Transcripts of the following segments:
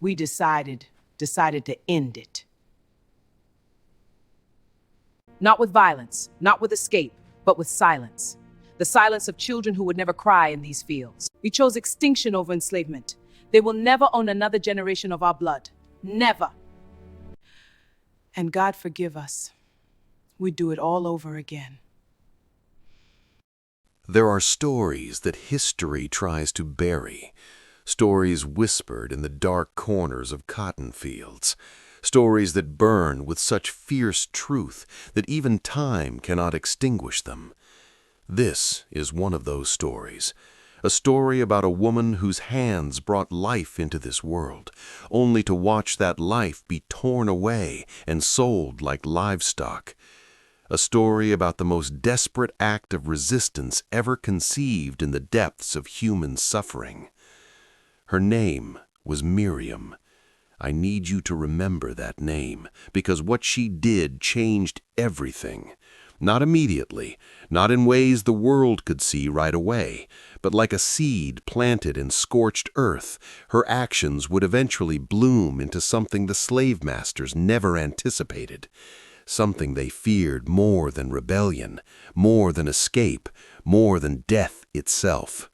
We decided to end it. Not with violence, not with escape, but with silence. The silence of children who would never cry in these fields. We chose extinction over enslavement. They will never own another generation of our blood. Never. And God forgive us. We do it all over again. There are stories that history tries to bury, stories whispered in the dark corners of cotton fields, stories that burn with such fierce truth that even time cannot extinguish them. This is one of those stories, a story about a woman whose hands brought life into this world, only to watch that life be torn away and sold like livestock. A story about the most desperate act of resistance ever conceived in the depths of human suffering. Her name was Miriam. I need you to remember that name, because what she did changed everything. Not immediately, not in ways the world could see right away, but like a seed planted in scorched earth, her actions would eventually bloom into something the slave masters never anticipated. Something they feared more than rebellion, more than escape, more than death itself.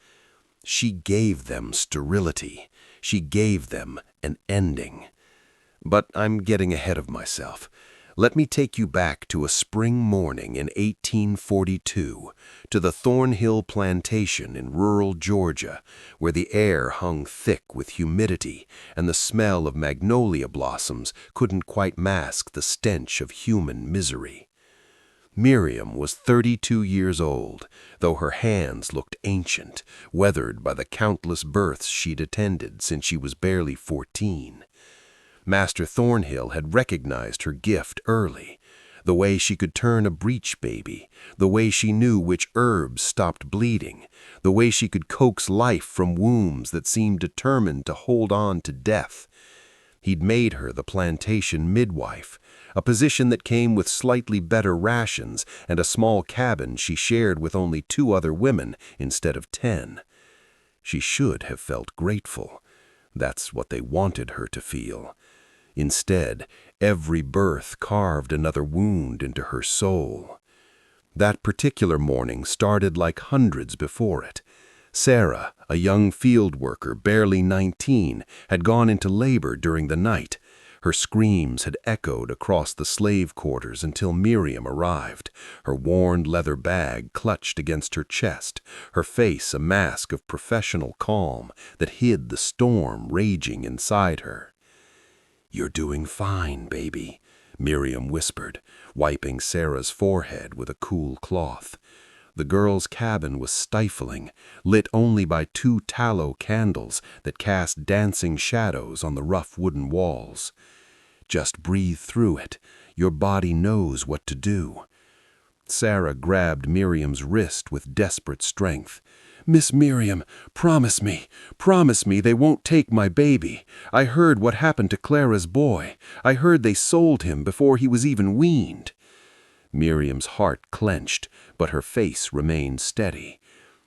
She gave them sterility. She gave them an ending. But I'm getting ahead of myself. Let me take you back to a spring morning in 1842, to the Thornhill Plantation in rural Georgia, where the air hung thick with humidity and the smell of magnolia blossoms couldn't quite mask the stench of human misery. Miriam was 32 years old, though her hands looked ancient, weathered by the countless births she'd attended since she was barely 14. Master Thornhill had recognized her gift early, the way she could turn a breech baby, the way she knew which herbs stopped bleeding, the way she could coax life from wombs that seemed determined to hold on to death. He'd made her the plantation midwife, a position that came with slightly better rations and a small cabin she shared with only 2 other women instead of 10. She should have felt grateful. That's what they wanted her to feel. Instead, every birth carved another wound into her soul. That particular morning started like hundreds before it. Sarah, a young field worker, barely 19, had gone into labor during the night. Her screams had echoed across the slave quarters until Miriam arrived, her worn leather bag clutched against her chest, her face a mask of professional calm that hid the storm raging inside her. "You're doing fine, baby," Miriam whispered, wiping Sarah's forehead with a cool cloth. The girl's cabin was stifling, lit only by 2 tallow candles that cast dancing shadows on the rough wooden walls. "Just breathe through it. Your body knows what to do." Sarah grabbed Miriam's wrist with desperate strength. "Miss Miriam, promise me they won't take my baby. I heard what happened to Clara's boy. I heard they sold him before he was even weaned." Miriam's heart clenched, but her face remained steady.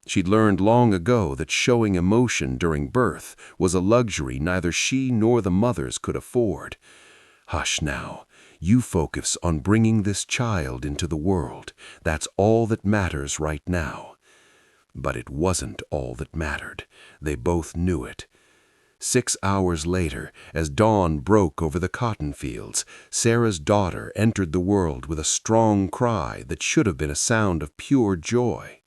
She'd learned long ago that showing emotion during birth was a luxury neither she nor the mothers could afford. "Hush now. You focus on bringing this child into the world. That's all that matters right now." But it wasn't all that mattered. They both knew it. 6 hours later, as dawn broke over the cotton fields, Sarah's daughter entered the world with a strong cry that should have been a sound of pure joy.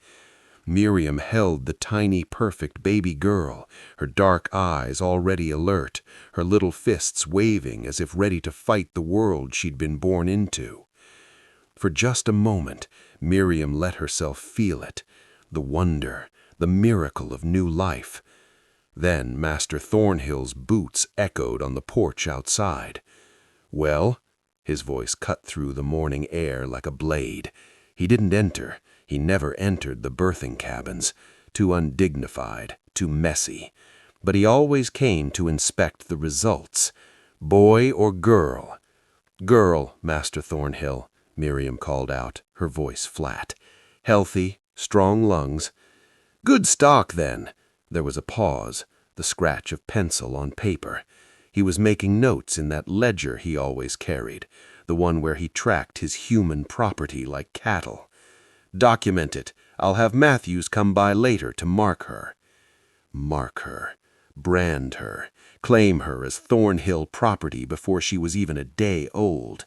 Miriam held the tiny, perfect baby girl, her dark eyes already alert, her little fists waving as if ready to fight the world she'd been born into. For just a moment, Miriam let herself feel it. The wonder, the miracle of new life. Then Master Thornhill's boots echoed on the porch outside. "Well?" His voice cut through the morning air like a blade. He didn't enter. He never entered the birthing cabins. Too undignified, too messy. But he always came to inspect the results. "Boy or girl?" "Girl, Master Thornhill," Miriam called out, her voice flat. "Healthy, strong lungs." "Good stock, then." There was a pause, the scratch of pencil on paper. He was making notes in that ledger he always carried, the one where he tracked his human property like cattle. "Document it. I'll have Matthews come by later to mark her." Mark her, brand her, claim her as Thornhill property before she was even a day old.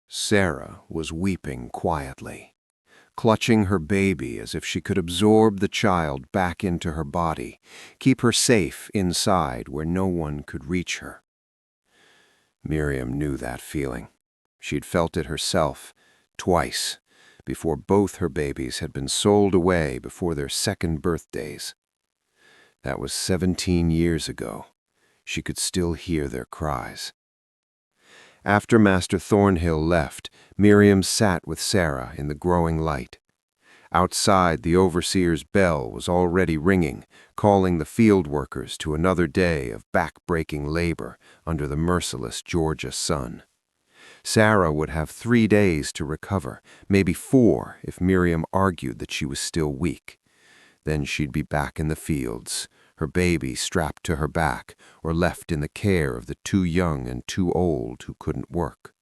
Sarah was weeping quietly, clutching her baby as if she could absorb the child back into her body, keep her safe inside where no one could reach her. Miriam knew that feeling. She'd felt it herself, twice, before both her babies had been sold away before their second birthdays. That was 17 years ago. She could still hear their cries. After Master Thornhill left, Miriam sat with Sarah in the growing light. Outside, the overseer's bell was already ringing, calling the field workers to another day of back-breaking labor under the merciless Georgia sun. Sarah would have 3 days to recover, maybe 4 if Miriam argued that she was still weak. Then she'd be back in the fields, her baby strapped to her back or left in the care of the too young and too old who couldn't work.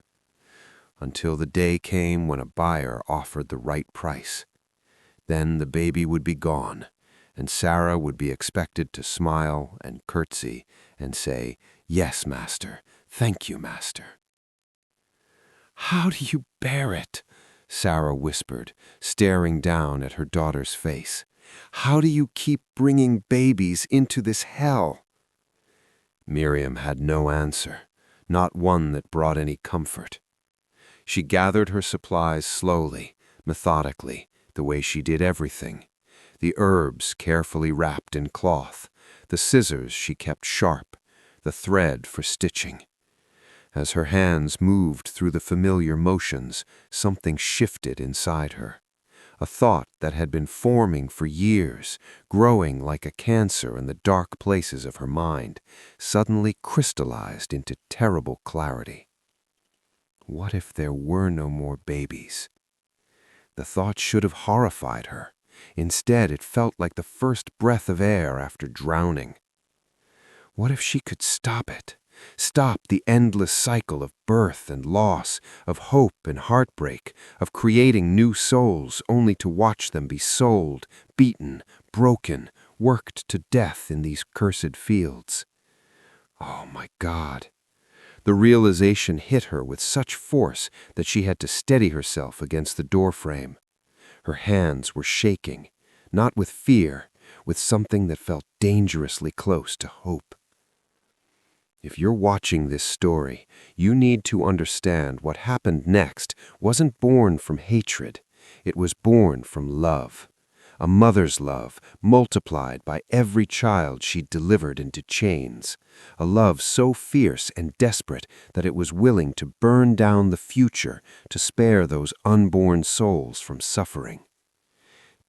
Until the day came when a buyer offered the right price. Then the baby would be gone, and Sarah would be expected to smile and curtsy and say, "Yes, Master. Thank you, Master." "How do you bear it?" Sarah whispered, staring down at her daughter's face. "How do you keep bringing babies into this hell?" Miriam had no answer, not one that brought any comfort. She gathered her supplies slowly, methodically, the way she did everything. The herbs carefully wrapped in cloth, the scissors she kept sharp, the thread for stitching. As her hands moved through the familiar motions, something shifted inside her. A thought that had been forming for years, growing like a cancer in the dark places of her mind, suddenly crystallized into terrible clarity. What if there were no more babies? The thought should have horrified her. Instead, it felt like the first breath of air after drowning. What if she could stop it? Stop the endless cycle of birth and loss, of hope and heartbreak, of creating new souls only to watch them be sold, beaten, broken, worked to death in these cursed fields. Oh my God! The realization hit her with such force that she had to steady herself against the doorframe. Her hands were shaking, not with fear, with something that felt dangerously close to hope. If you're watching this story, you need to understand what happened next wasn't born from hatred. It was born from love. A mother's love multiplied by every child she'd delivered into chains. A love so fierce and desperate that it was willing to burn down the future to spare those unborn souls from suffering.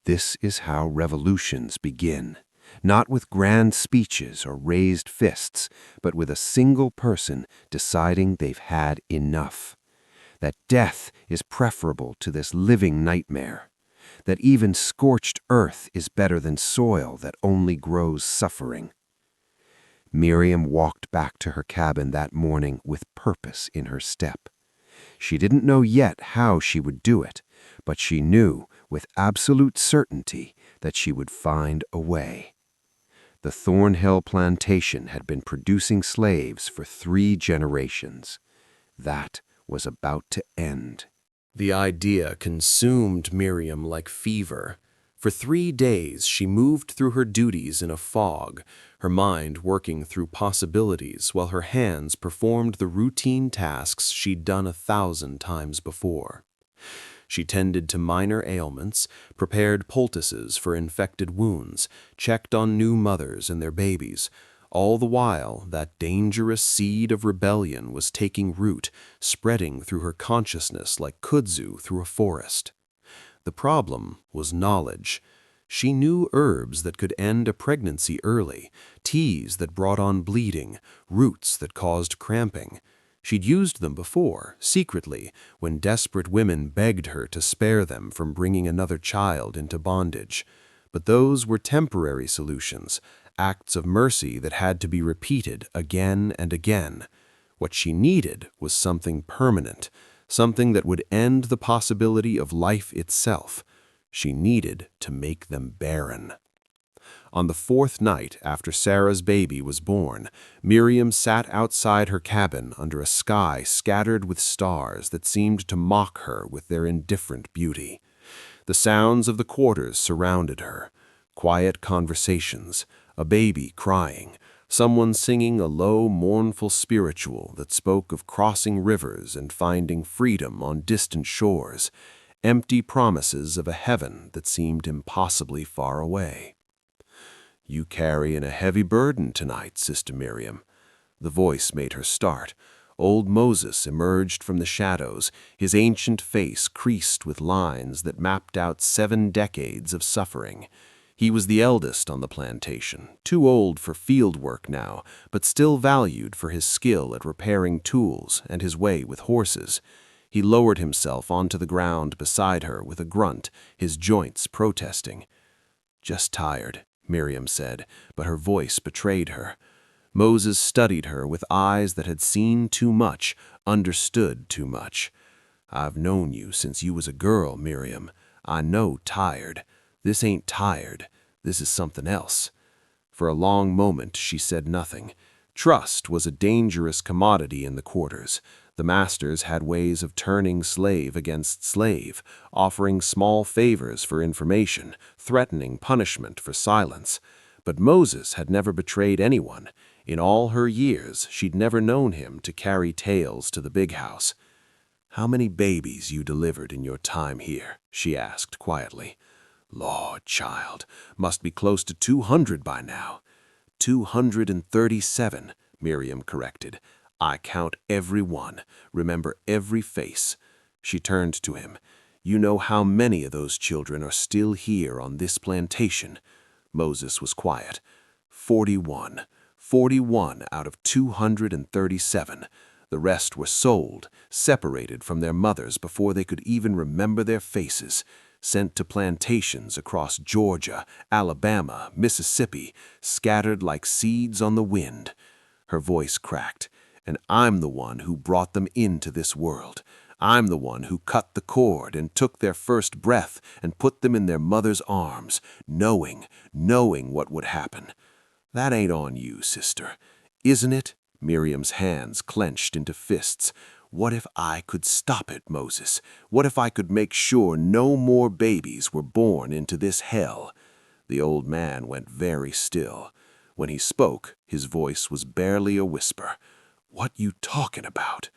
This is how revolutions begin. Not with grand speeches or raised fists, but with a single person deciding they've had enough. That death is preferable to this living nightmare. That even scorched earth is better than soil that only grows suffering. Miriam walked back to her cabin that morning with purpose in her step. She didn't know yet how she would do it, but she knew with absolute certainty that she would find a way. The Thornhill plantation had been producing slaves for 3 generations. That was about to end. The idea consumed Miriam like fever. For 3 days she moved through her duties in a fog, her mind working through possibilities while her hands performed the routine tasks she'd done 1,000 times before. She tended to minor ailments, prepared poultices for infected wounds, checked on new mothers and their babies. All the while, that dangerous seed of rebellion was taking root, spreading through her consciousness like kudzu through a forest. The problem was knowledge. She knew herbs that could end a pregnancy early, teas that brought on bleeding, roots that caused cramping. She'd used them before, secretly, when desperate women begged her to spare them from bringing another child into bondage. But those were temporary solutions. acts of mercy that had to be repeated again and again. What she needed was something permanent, something that would end the possibility of life itself. She needed to make them barren. On the fourth night after Sarah's baby was born, Miriam sat outside her cabin under a sky scattered with stars that seemed to mock her with their indifferent beauty. The sounds of the quarters surrounded her. Quiet conversations, a baby crying, someone singing a low, mournful spiritual that spoke of crossing rivers and finding freedom on distant shores, empty promises of a heaven that seemed impossibly far away. "You carry in a heavy burden tonight, Sister Miriam." The voice made her start. Old Moses emerged from the shadows, his ancient face creased with lines that mapped out 7 decades of suffering. He was the eldest on the plantation, too old for field work now, but still valued for his skill at repairing tools and his way with horses. He lowered himself onto the ground beside her with a grunt, his joints protesting. "Just tired," Miriam said, but her voice betrayed her. Moses studied her with eyes that had seen too much, understood too much. "I've known you since you was a girl, Miriam. I know tired. This ain't tired. This is something else." For a long moment she said nothing. Trust was a dangerous commodity in the quarters. The masters had ways of turning slave against slave, offering small favors for information, threatening punishment for silence. But Moses had never betrayed anyone. In all her years, she'd never known him to carry tales to the big house. "How many babies you delivered in your time here?" she asked quietly. "Lord, child, must be close to 200 by now." 237, Miriam corrected. "I count every one, remember every face." She turned to him. "You know how many of those children are still here on this plantation?" Moses was quiet. 41. 41 out of 237. The rest were sold, separated from their mothers before they could even remember their faces, sent to plantations across Georgia, Alabama, Mississippi, scattered like seeds on the wind. Her voice cracked. "And I'm the one who brought them into this world. I'm the one who cut the cord and took their first breath and put them in their mother's arms, knowing what would happen. That ain't on you, sister. Isn't it?" Miriam's hands clenched into fists. "What if I could stop it, Moses? What if I could make sure no more babies were born into this hell?" The old man went very still. When he spoke, his voice was barely a whisper. "What you talking about?"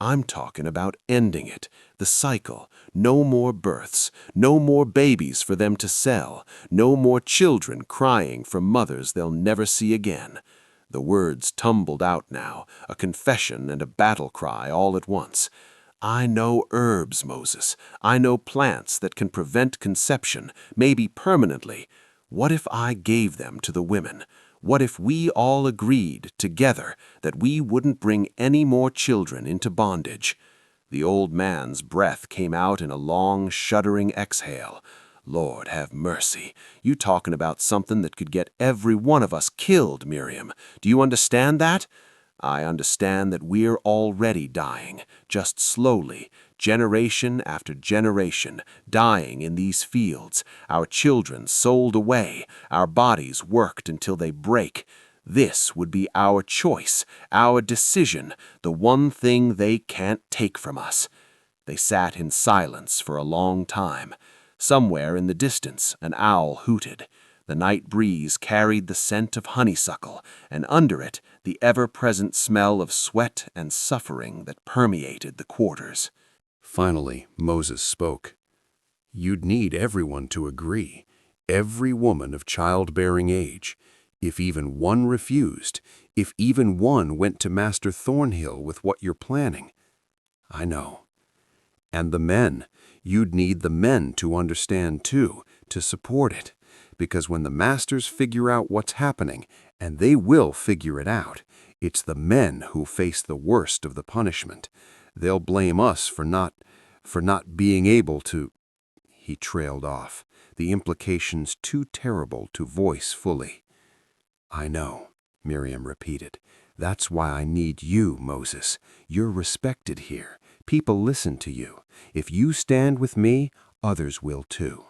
"I'm talking about ending it, the cycle. No more births, no more babies for them to sell, no more children crying for mothers they'll never see again." The words tumbled out now, a confession and a battle cry all at once. "I know herbs, Moses. I know plants that can prevent conception, maybe permanently. What if I gave them to the women? What if we all agreed, together, that we wouldn't bring any more children into bondage?" The old man's breath came out in a long, shuddering exhale. "Lord, have mercy. You talking about something that could get every one of us killed, Miriam. Do you understand that?" "I understand that we're already dying, just slowly, generation after generation, dying in these fields, our children sold away, our bodies worked until they break. This would be our choice, our decision, the one thing they can't take from us." They sat in silence for a long time. Somewhere in the distance, an owl hooted. The night breeze carried the scent of honeysuckle, and under it, the ever-present smell of sweat and suffering that permeated the quarters. Finally, Moses spoke. "You'd need everyone to agree, every woman of childbearing age. If even one refused, if even one went to Master Thornhill with what you're planning." "I know." "And the men. You'd need the men to understand too, to support it. Because when the masters figure out what's happening, and they will figure it out, it's the men who face the worst of the punishment. They'll blame us for not being able to—" He trailed off, the implications too terrible to voice fully. I know, Miriam repeated. That's why I need you, Moses. You're respected here. People listen to you. If you stand with me, others will too.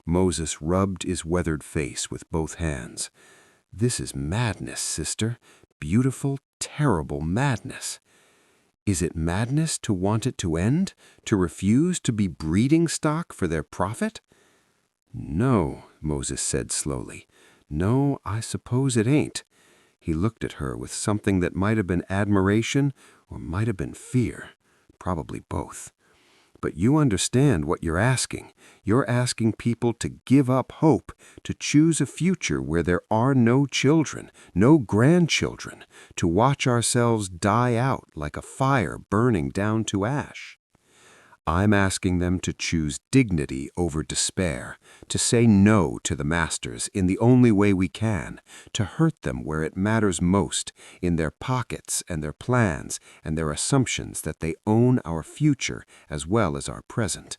Moses rubbed his weathered face with both hands. This is madness, sister. Beautiful, terrible madness. Is it madness to want it to end? To refuse to be breeding stock for their profit? No, Moses said slowly. No, I suppose it ain't. He looked at her with something that might have been admiration or might have been fear. Probably both. But you understand what you're asking. You're asking people to give up hope, to choose a future where there are no children, no grandchildren, to watch ourselves die out like a fire burning down to ash. I'm asking them to choose dignity over despair, to say no to the masters in the only way we can, to hurt them where it matters most, in their pockets and their plans and their assumptions that they own our future as well as our present.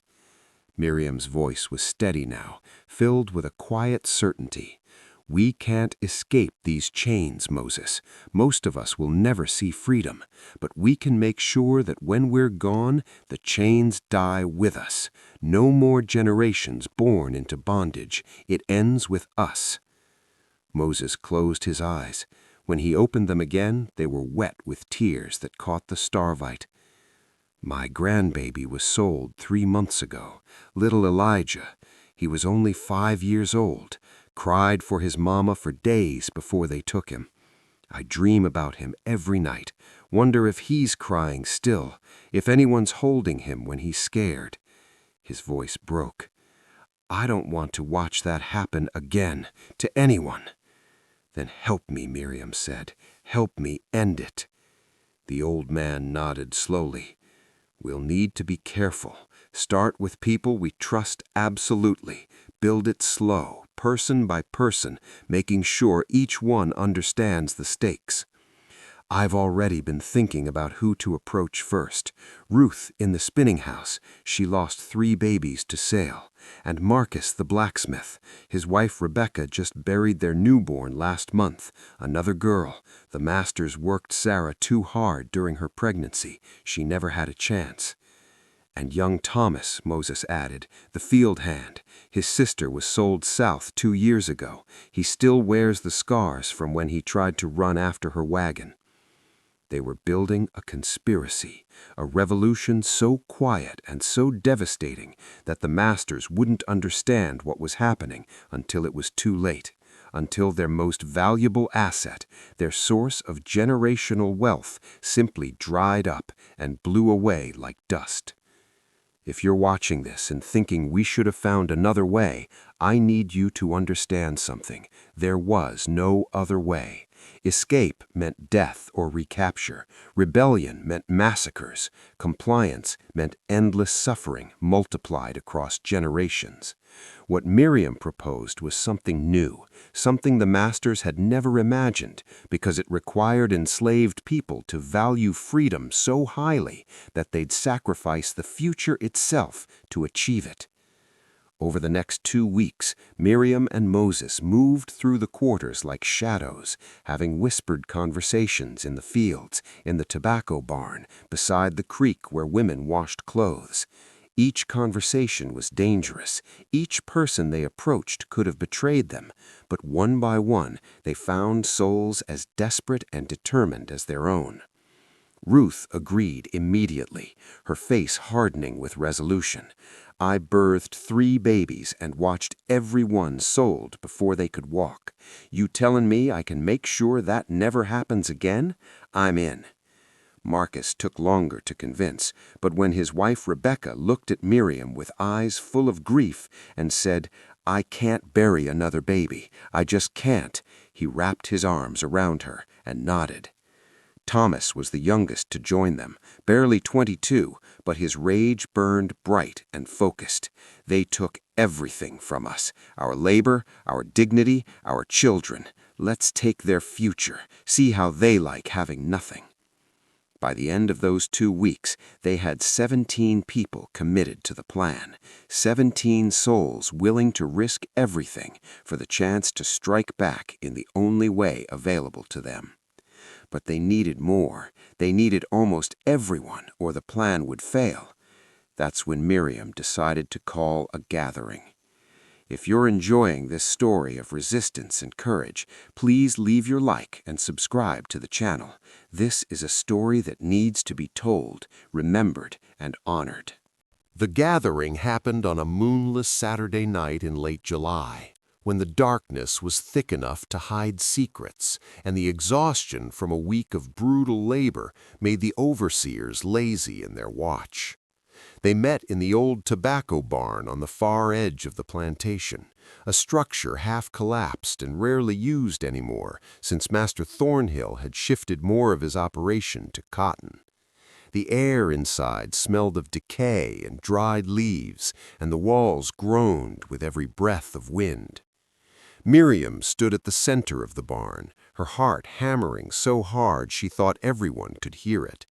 Miriam's voice was steady now, filled with a quiet certainty. We can't escape these chains, Moses. Most of us will never see freedom, but we can make sure that when we're gone, the chains die with us. No more generations born into bondage. It ends with us. Moses closed his eyes. When he opened them again, they were wet with tears that caught the starlight. My grandbaby was sold 3 months ago, little Elijah. He was only 5 years old. Cried for his mama for days before they took him. I dream about him every night, wonder if he's crying still, if anyone's holding him when he's scared. His voice broke. I don't want to watch that happen again, to anyone. Then help me, Miriam said. Help me end it. The old man nodded slowly. We'll need to be careful. Start with people we trust absolutely. Build it slow, person by person, making sure each one understands the stakes. I've already been thinking about who to approach first. Ruth in the spinning house, she lost 3 babies to sale. And Marcus the blacksmith, his wife Rebecca just buried their newborn last month, another girl. The masters worked Sarah too hard during her pregnancy. She never had a chance. And young Thomas, Moses added, the field hand. His sister was sold south 2 years ago. He still wears the scars from when he tried to run after her wagon. They were building a conspiracy, a revolution so quiet and so devastating that the masters wouldn't understand what was happening until it was too late, until their most valuable asset, their source of generational wealth, simply dried up and blew away like dust. If you're watching this and thinking we should have found another way, I need you to understand something. There was no other way. Escape meant death or recapture. Rebellion meant massacres. Compliance meant endless suffering multiplied across generations. What Miriam proposed was something new, something the masters had never imagined, because it required enslaved people to value freedom so highly that they'd sacrifice the future itself to achieve it. Over the next 2 weeks, Miriam and Moses moved through the quarters like shadows, having whispered conversations in the fields, in the tobacco barn, beside the creek where women washed clothes. Each conversation was dangerous. Each person they approached could have betrayed them, but one by one they found souls as desperate and determined as their own. Ruth agreed immediately, her face hardening with resolution. I birthed 3 babies and watched every one sold before they could walk. You tellin' me I can make sure that never happens again? I'm in. Marcus took longer to convince, but when his wife Rebecca looked at Miriam with eyes full of grief and said, I can't bury another baby, I just can't, he wrapped his arms around her and nodded. Thomas was the youngest to join them, barely 22, but his rage burned bright and focused. They took everything from us, our labor, our dignity, our children. Let's take their future, see how they like having nothing. By the end of those 2 weeks, they had 17 people committed to the plan, 17 souls willing to risk everything for the chance to strike back in the only way available to them. But they needed more. They needed almost everyone, or the plan would fail. That's when Miriam decided to call a gathering. If you're enjoying this story of resistance and courage, please leave your like and subscribe to the channel. This is a story that needs to be told, remembered, and honored. The gathering happened on a moonless Saturday night in late July, when the darkness was thick enough to hide secrets, and the exhaustion from a week of brutal labor made the overseers lazy in their watch. They met in the old tobacco barn on the far edge of the plantation, a structure half collapsed and rarely used anymore since Master Thornhill had shifted more of his operation to cotton. The air inside smelled of decay and dried leaves, and the walls groaned with every breath of wind. Miriam stood at the center of the barn, her heart hammering so hard she thought everyone could hear it.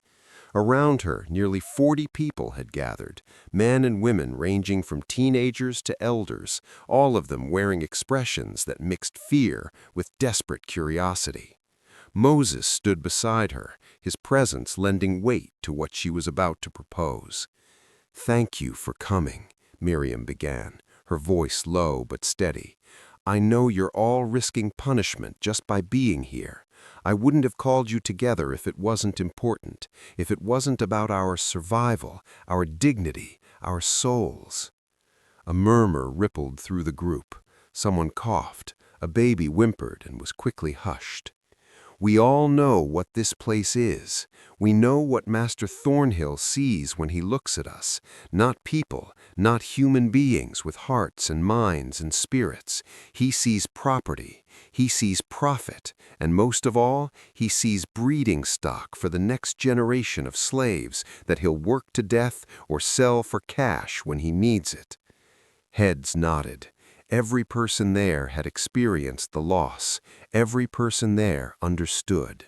Around her, nearly 40 people had gathered, men and women ranging from teenagers to elders, all of them wearing expressions that mixed fear with desperate curiosity. Moses stood beside her, his presence lending weight to what she was about to propose. "Thank you for coming," Miriam began, her voice low but steady. "I know you're all risking punishment just by being here. I wouldn't have called you together if it wasn't important, if it wasn't about our survival, our dignity, our souls." A murmur rippled through the group. Someone coughed, a baby whimpered and was quickly hushed. "We all know what this place is. We know what Master Thornhill sees when he looks at us. Not people, not human beings with hearts and minds and spirits. He sees property. He sees profit. And most of all, he sees breeding stock for the next generation of slaves that he'll work to death or sell for cash when he needs it." Heads nodded. Every person there had experienced the loss. Every person there understood.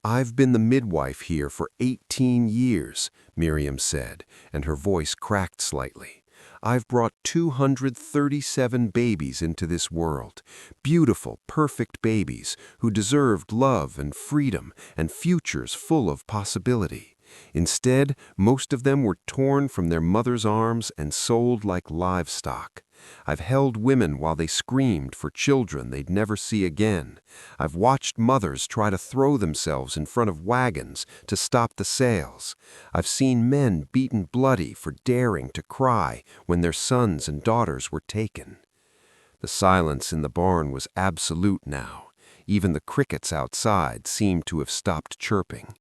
"I've been the midwife here for 18 years, Miriam said, and her voice cracked slightly. "I've brought 237 babies into this world, beautiful, perfect babies who deserved love and freedom and futures full of possibility. Instead, most of them were torn from their mother's arms and sold like livestock. I've held women while they screamed for children they'd never see again. I've watched mothers try to throw themselves in front of wagons to stop the sales. I've seen men beaten bloody for daring to cry when their sons and daughters were taken." The silence in the barn was absolute now. Even the crickets outside seemed to have stopped chirping.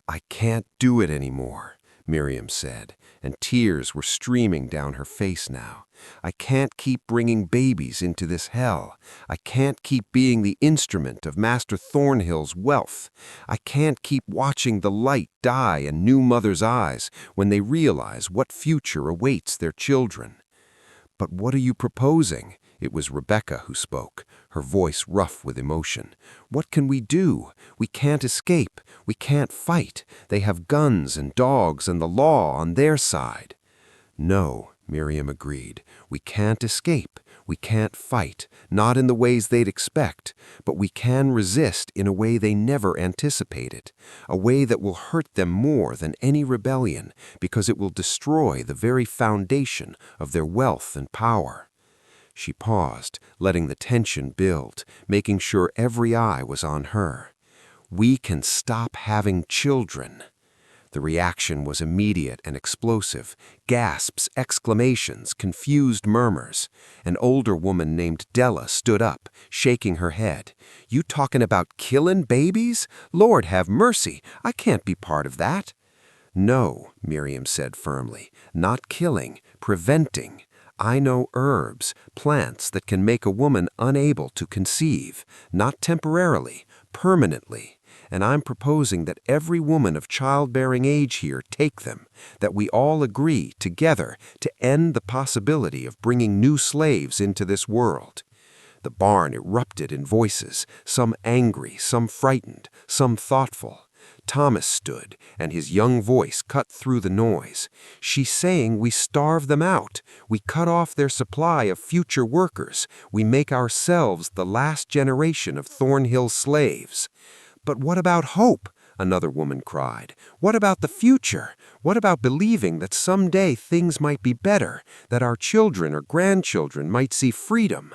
"I can't do it anymore," Miriam said, and tears were streaming down her face now. "I can't keep bringing babies into this hell. I can't keep being the instrument of Master Thornhill's wealth. I can't keep watching the light die in new mothers' eyes when they realize what future awaits their children." "But what are you proposing?" It was Rebecca who spoke, her voice rough with emotion. "What can we do? We can't escape. We can't fight. They have guns and dogs and the law on their side." "No," Miriam agreed. "We can't escape. We can't fight, not in the ways they'd expect, but we can resist in a way they never anticipated, a way that will hurt them more than any rebellion because it will destroy the very foundation of their wealth and power." She paused, letting the tension build, making sure every eye was on her. "We can stop having children." The reaction was immediate and explosive. Gasps, exclamations, confused murmurs. An older woman named Della stood up, shaking her head. "You talking about killin' babies? Lord have mercy, I can't be part of that." "No," Miriam said firmly, "not killing, preventing. I know herbs, plants that can make a woman unable to conceive, not temporarily, permanently. And I'm proposing that every woman of childbearing age here take them, that we all agree together to end the possibility of bringing new slaves into this world." The barn erupted in voices, some angry, some frightened, some thoughtful. Thomas stood, and his young voice cut through the noise. "She's saying we starve them out. We cut off their supply of future workers. We make ourselves the last generation of Thornhill slaves." "But what about hope?" another woman cried. "What about the future? What about believing that someday things might be better, that our children or grandchildren might see freedom?"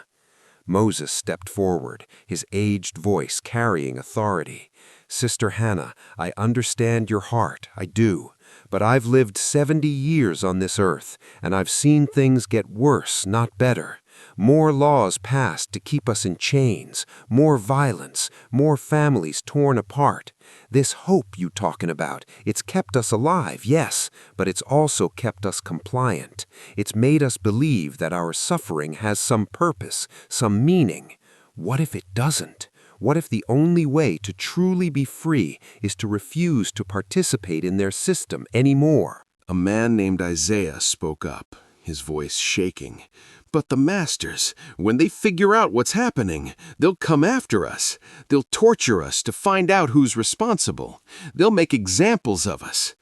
Moses stepped forward, his aged voice carrying authority. "Sister Hannah, I understand your heart, I do. But I've lived 70 years on this earth, and I've seen things get worse, not better. More laws passed to keep us in chains, more violence, more families torn apart. This hope you talking about, it's kept us alive, yes, but it's also kept us compliant. It's made us believe that our suffering has some purpose, some meaning. What if it doesn't? What if the only way to truly be free is to refuse to participate in their system anymore?" A man named Isaiah spoke up, his voice shaking. "But the masters, when they figure out what's happening, they'll come after us. They'll torture us to find out who's responsible. They'll make examples of us."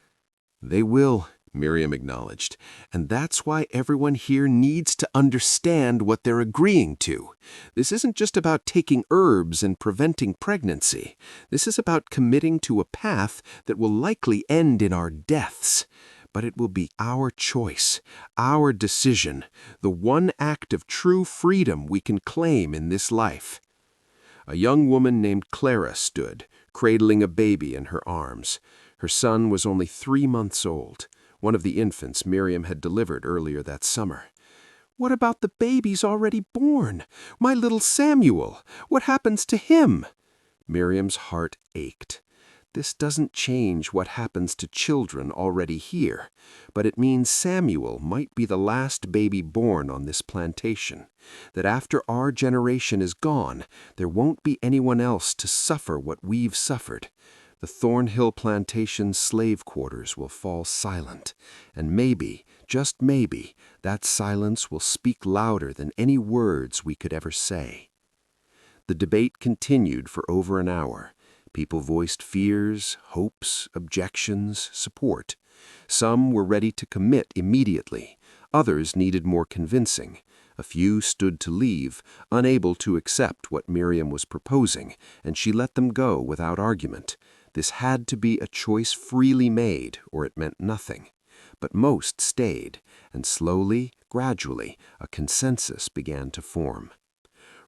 "They will," Miriam acknowledged, "and that's why everyone here needs to understand what they're agreeing to. This isn't just about taking herbs and preventing pregnancy. This is about committing to a path that will likely end in our deaths. But it will be our choice, our decision, the one act of true freedom we can claim in this life." A young woman named Clara stood, cradling a baby in her arms. Her son was only 3 months old, one of the infants Miriam had delivered earlier that summer. "What about the babies already born? My little Samuel, what happens to him?" Miriam's heart ached. This doesn't change what happens to children already here, but it means Samuel might be the last baby born on this plantation, that after our generation is gone, there won't be anyone else to suffer what we've suffered. The Thornhill plantation slave quarters will fall silent, and maybe, just maybe, that silence will speak louder than any words we could ever say. The debate continued for over an hour. People voiced fears, hopes, objections, support. Some were ready to commit immediately. Others needed more convincing. A few stood to leave, unable to accept what Miriam was proposing, and she let them go without argument. This had to be a choice freely made, or it meant nothing. But most stayed, and slowly, gradually, a consensus began to form.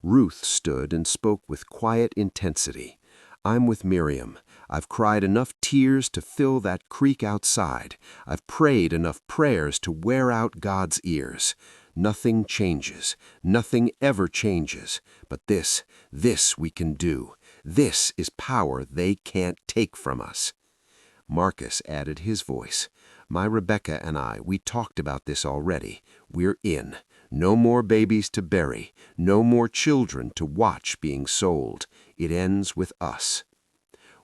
Ruth stood and spoke with quiet intensity. "I'm with Miriam. I've cried enough tears to fill that creek outside. I've prayed enough prayers to wear out God's ears. Nothing changes. Nothing ever changes. But this we can do. This is power they can't take from us." Marcus added his voice. "My Rebecca and we talked about this already. We're in. No more babies to bury. No more children to watch being sold. It ends with us."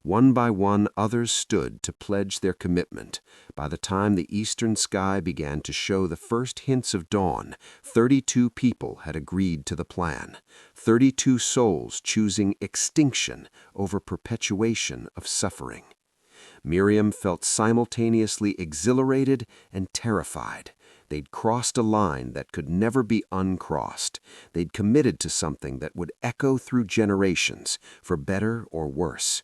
One by one, others stood to pledge their commitment. By the time the eastern sky began to show the first hints of dawn, 32 people had agreed to the plan. 32 souls choosing extinction over perpetuation of suffering. Miriam felt simultaneously exhilarated and terrified. They'd crossed a line that could never be uncrossed. They'd committed to something that would echo through generations, for better or worse.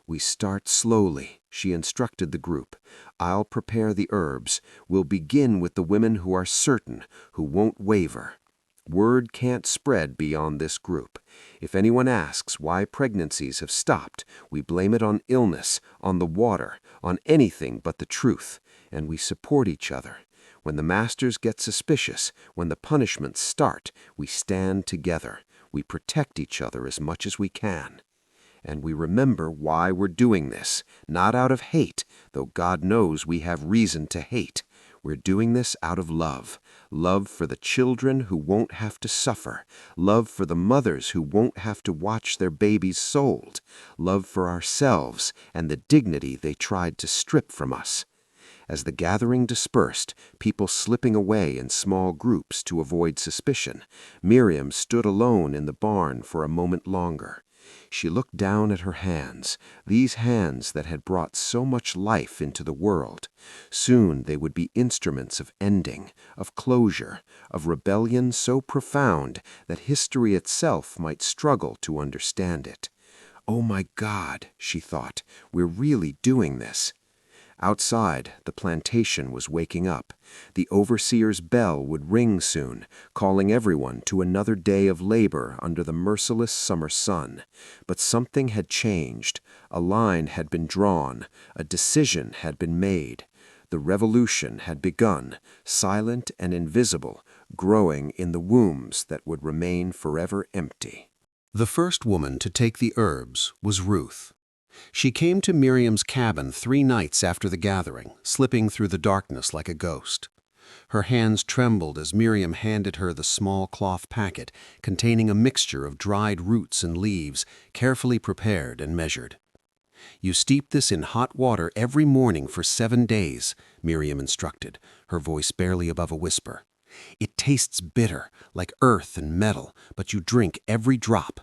"We start slowly," she instructed the group. "I'll prepare the herbs. We'll begin with the women who are certain, who won't waver. Word can't spread beyond this group. If anyone asks why pregnancies have stopped, we blame it on illness, on the water, on anything but the truth, and we support each other. When the masters get suspicious, when the punishments start, we stand together. We protect each other as much as we can. And we remember why we're doing this, not out of hate, though God knows we have reason to hate. We're doing this out of love. Love for the children who won't have to suffer. Love for the mothers who won't have to watch their babies sold. Love for ourselves and the dignity they tried to strip from us." As the gathering dispersed, people slipping away in small groups to avoid suspicion, Miriam stood alone in the barn for a moment longer. She looked down at her hands, these hands that had brought so much life into the world. Soon they would be instruments of ending, of closure, of rebellion so profound that history itself might struggle to understand it. "Oh my God," she thought, "we're really doing this." Outside, the plantation was waking up. The overseer's bell would ring soon, calling everyone to another day of labor under the merciless summer sun. But something had changed. A line had been drawn. A decision had been made. The revolution had begun, silent and invisible, growing in the wombs that would remain forever empty. The first woman to take the herbs was Ruth. She came to Miriam's cabin 3 nights after the gathering, slipping through the darkness like a ghost. Her hands trembled as Miriam handed her the small cloth packet containing a mixture of dried roots and leaves, carefully prepared and measured. "You steep this in hot water every morning for 7 days," Miriam instructed, her voice barely above a whisper. "It tastes bitter, like earth and metal, but you drink every drop.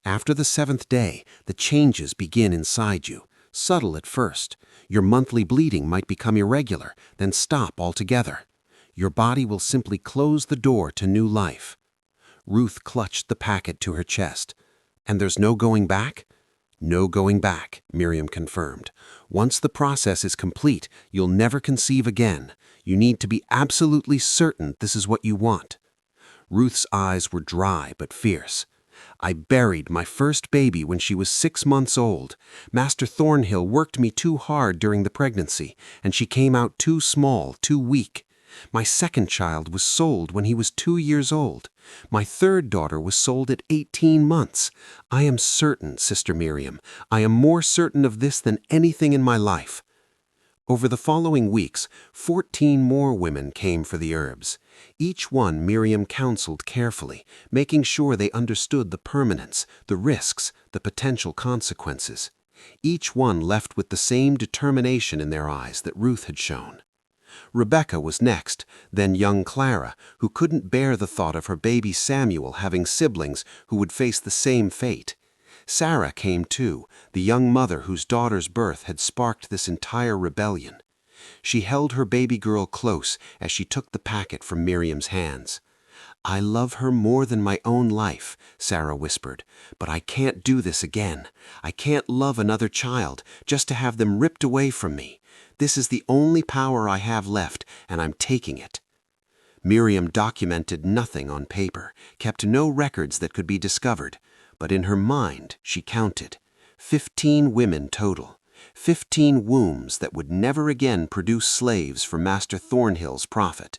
After the 7th day, the changes begin inside you, subtle at first. Your monthly bleeding might become irregular, then stop altogether. Your body will simply close the door to new life." Ruth clutched the packet to her chest. "And there's no going back?" "No going back," Miriam confirmed. "Once the process is complete, you'll never conceive again. You need to be absolutely certain this is what you want." Ruth's eyes were dry but fierce. "I buried my first baby when she was 6 months old. Master Thornhill worked me too hard during the pregnancy, and she came out too small, too weak. My second child was sold when he was 2 years old. My third daughter was sold at 18 months. I am certain, Sister Miriam, I am more certain of this than anything in my life." Over the following weeks, 14 more women came for the herbs. Each one Miriam counseled carefully, making sure they understood the permanence, the risks, the potential consequences. Each one left with the same determination in their eyes that Ruth had shown. Rebecca was next, then young Clara, who couldn't bear the thought of her baby Samuel having siblings who would face the same fate. Sarah came too, the young mother whose daughter's birth had sparked this entire rebellion. She held her baby girl close as she took the packet from Miriam's hands. "I love her more than my own life," Sarah whispered, "but I can't do this again. I can't love another child just to have them ripped away from me. This is the only power I have left, and I'm taking it." Miriam documented nothing on paper, kept no records that could be discovered, but in her mind she counted. 15 women total. 15 wombs that would never again produce slaves for Master Thornhill's profit.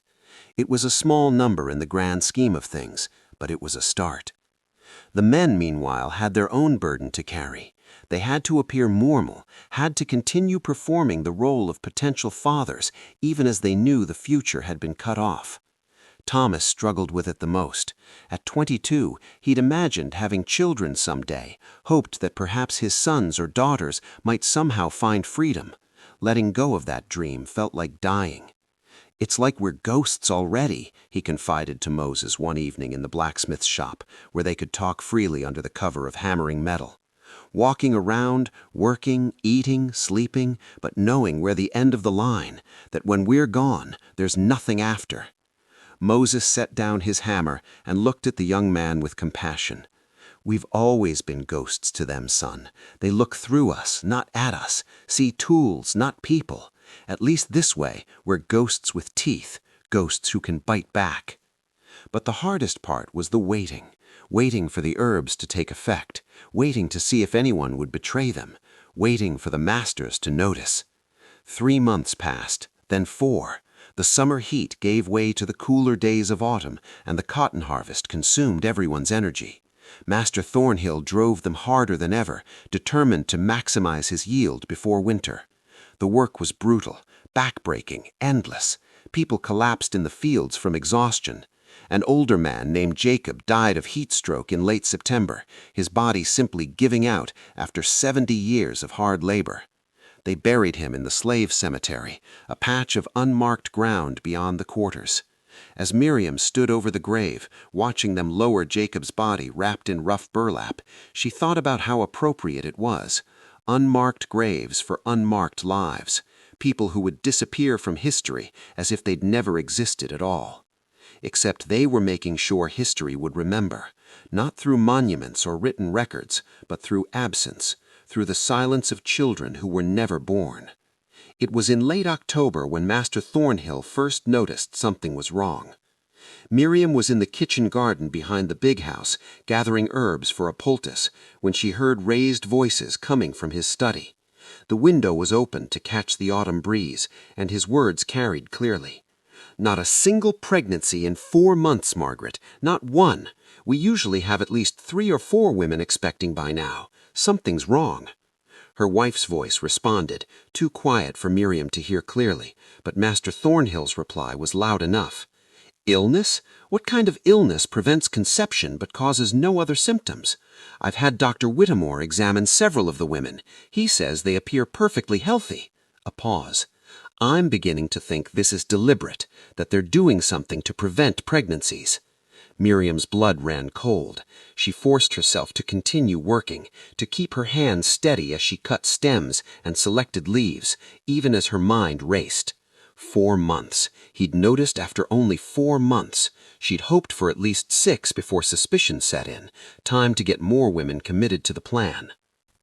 It was a small number in the grand scheme of things, but it was a start. The men, meanwhile, had their own burden to carry. They had to appear normal, had to continue performing the role of potential fathers, even as they knew the future had been cut off. Thomas struggled with it the most. At 22, he'd imagined having children someday, hoped that perhaps his sons or daughters might somehow find freedom. Letting go of that dream felt like dying. "It's like we're ghosts already," he confided to Moses one evening in the blacksmith's shop, where they could talk freely under the cover of hammering metal. "Walking around, working, eating, sleeping, but knowing we're the end of the line, that when we're gone, there's nothing after." Moses set down his hammer and looked at the young man with compassion. "We've always been ghosts to them, son. They look through us, not at us, see tools, not people. At least this way, we're ghosts with teeth, ghosts who can bite back." But the hardest part was the waiting, waiting for the herbs to take effect, waiting to see if anyone would betray them, waiting for the masters to notice. 3 months passed, then 4. The summer heat gave way to the cooler days of autumn, and the cotton harvest consumed everyone's energy. Master Thornhill drove them harder than ever, determined to maximize his yield before winter. The work was brutal, backbreaking, endless. People collapsed in the fields from exhaustion. An older man named Jacob died of heat stroke in late September, his body simply giving out after 70 years of hard labor. They buried him in the slave cemetery, a patch of unmarked ground beyond the quarters. As Miriam stood over the grave, watching them lower Jacob's body wrapped in rough burlap, she thought about how appropriate it was. Unmarked graves for unmarked lives. People who would disappear from history as if they'd never existed at all. Except they were making sure history would remember, not through monuments or written records, but through absence, through the silence of children who were never born. It was in late October when Master Thornhill first noticed something was wrong. Miriam was in the kitchen garden behind the big house, gathering herbs for a poultice, when she heard raised voices coming from his study. The window was open to catch the autumn breeze, and his words carried clearly. "Not a single pregnancy in 4 months, Margaret. Not one. We usually have at least 3 or 4 women expecting by now. Something's wrong." Her wife's voice responded, too quiet for Miriam to hear clearly, but Master Thornhill's reply was loud enough. "Illness? What kind of illness prevents conception but causes no other symptoms? I've had Dr. Whittemore examine several of the women. He says they appear perfectly healthy." A pause. "I'm beginning to think this is deliberate, that they're doing something to prevent pregnancies." Miriam's blood ran cold. She forced herself to continue working, to keep her hands steady as she cut stems and selected leaves, even as her mind raced. 4 months. He'd noticed after only 4 months. She'd hoped for at least 6 before suspicion set in, time to get more women committed to the plan.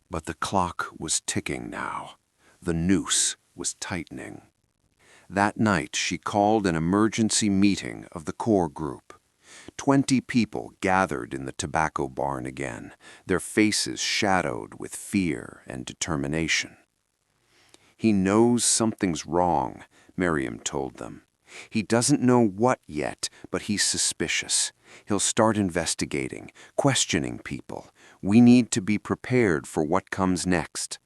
But the clock was ticking now. The noose was tightening. That night she called an emergency meeting of the core group. 20 people gathered in the tobacco barn again, their faces shadowed with fear and determination. "He knows something's wrong," Miriam told them. "He doesn't know what yet, but he's suspicious. He'll start investigating, questioning people. We need to be prepared for what comes next."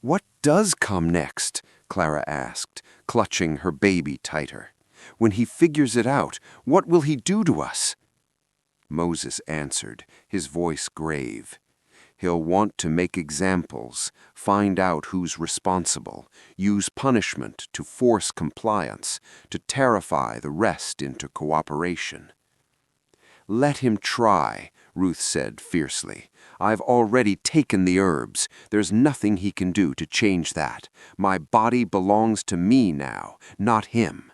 "What does come next?" Clara asked, clutching her baby tighter. "When he figures it out, what will he do to us?" Moses answered, his voice grave. "He'll want to make examples, find out who's responsible, use punishment to force compliance, to terrify the rest into cooperation." "Let him try," Ruth said fiercely. "I've already taken the herbs. There's nothing he can do to change that. My body belongs to me now, not him."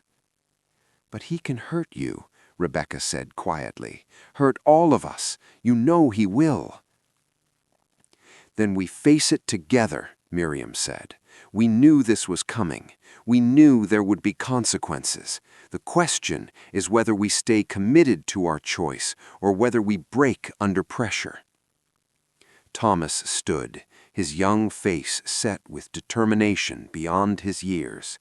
"But he can hurt you," Rebecca said quietly. "Hurt all of us. You know he will." "Then we face it together," Miriam said. "We knew this was coming. We knew there would be consequences. The question is whether we stay committed to our choice or whether we break under pressure." Thomas stood, his young face set with determination beyond his years.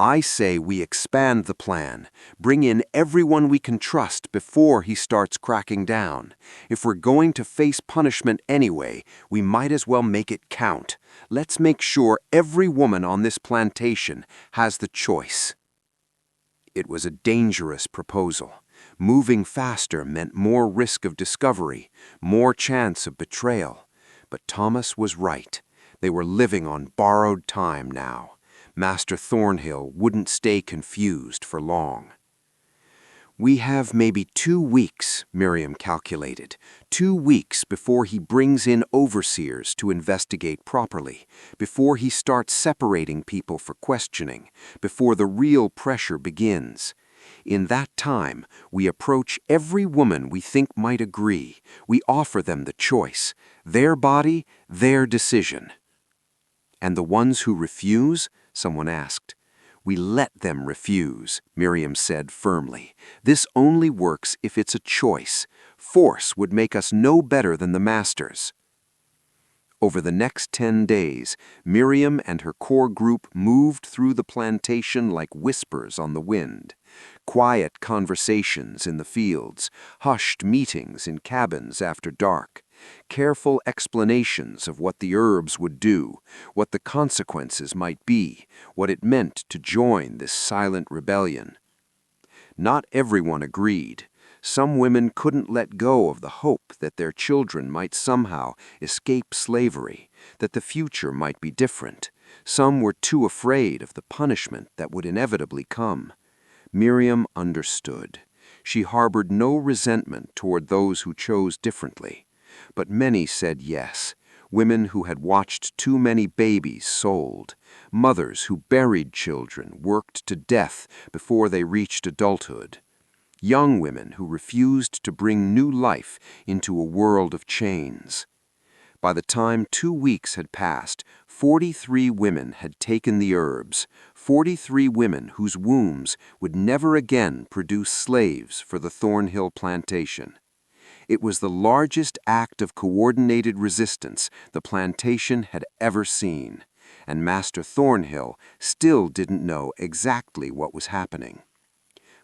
"I say we expand the plan, bring in everyone we can trust before he starts cracking down. If we're going to face punishment anyway, we might as well make it count. Let's make sure every woman on this plantation has the choice." It was a dangerous proposal. Moving faster meant more risk of discovery, more chance of betrayal. But Thomas was right. They were living on borrowed time now. Master Thornhill wouldn't stay confused for long. "We have maybe 2 weeks," Miriam calculated. 2 weeks before he brings in overseers to investigate properly, before he starts separating people for questioning, before the real pressure begins. In that time, we approach every woman we think might agree. We offer them the choice, their body, their decision. "And the ones who refuse?" someone asked. "We let them refuse," Miriam said firmly. "This only works if it's a choice. Force would make us no better than the masters." Over the next 10 days, Miriam and her core group moved through the plantation like whispers on the wind. Quiet conversations in the fields, hushed meetings in cabins after dark, careful explanations of what the herbs would do, what the consequences might be, what it meant to join this silent rebellion. Not everyone agreed. Some women couldn't let go of the hope that their children might somehow escape slavery, that the future might be different. Some were too afraid of the punishment that would inevitably come. Miriam understood. She harbored no resentment toward those who chose differently. But many said yes. Women who had watched too many babies sold. Mothers who buried children, worked to death before they reached adulthood. Young women who refused to bring new life into a world of chains. By the time 2 weeks had passed, 43 women had taken the herbs, 43 women whose wombs would never again produce slaves for the Thornhill plantation. It was the largest act of coordinated resistance the plantation had ever seen, and Master Thornhill still didn't know exactly what was happening.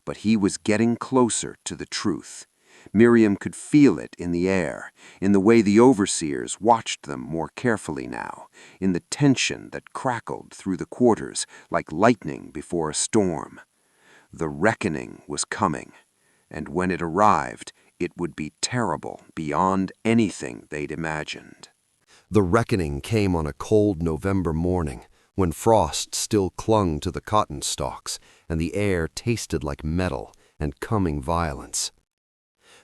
But he was getting closer to the truth. Miriam could feel it in the air, in the way the overseers watched them more carefully now, in the tension that crackled through the quarters like lightning before a storm. The reckoning was coming, and when it arrived, it would be terrible beyond anything they'd imagined. The reckoning came on a cold November morning, when frost still clung to the cotton stalks and the air tasted like metal and coming violence.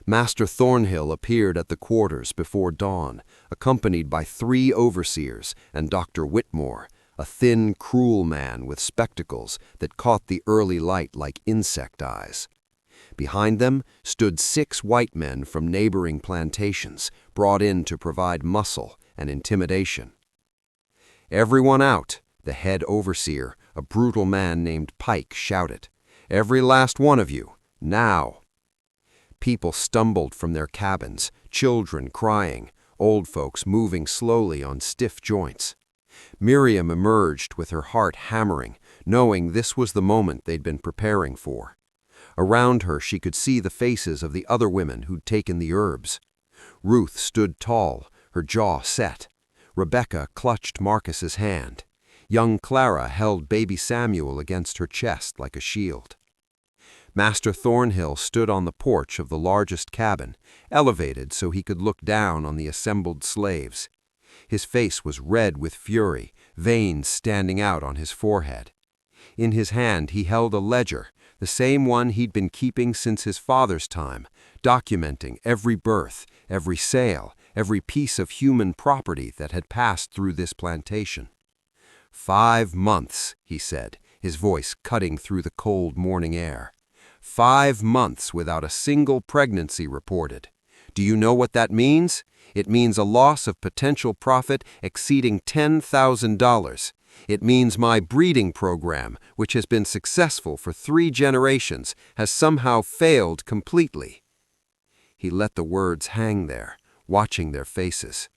Master Thornhill appeared at the quarters before dawn, accompanied by 3 overseers and Dr. Whitmore, a thin, cruel man with spectacles that caught the early light like insect eyes. Behind them stood 6 white men from neighboring plantations, brought in to provide muscle and intimidation. "Everyone out," the head overseer, a brutal man named Pike, shouted. "Every last one of you, now." People stumbled from their cabins, children crying, old folks moving slowly on stiff joints. Miriam emerged with her heart hammering, knowing this was the moment they'd been preparing for. Around her she could see the faces of the other women who'd taken the herbs. Ruth stood tall, her jaw set. Rebecca clutched Marcus's hand. Young Clara held baby Samuel against her chest like a shield. Master Thornhill stood on the porch of the largest cabin, elevated so he could look down on the assembled slaves. His face was red with fury, veins standing out on his forehead. In his hand he held a ledger, the same one he'd been keeping since his father's time, documenting every birth, every sale, every piece of human property that had passed through this plantation. 5 months, he said, his voice cutting through the cold morning air. 5 months without a single pregnancy reported. Do you know what that means? It means a loss of potential profit exceeding $10,000. It means my breeding program, which has been successful for 3 generations, has somehow failed completely. He let the words hang there, watching their faces.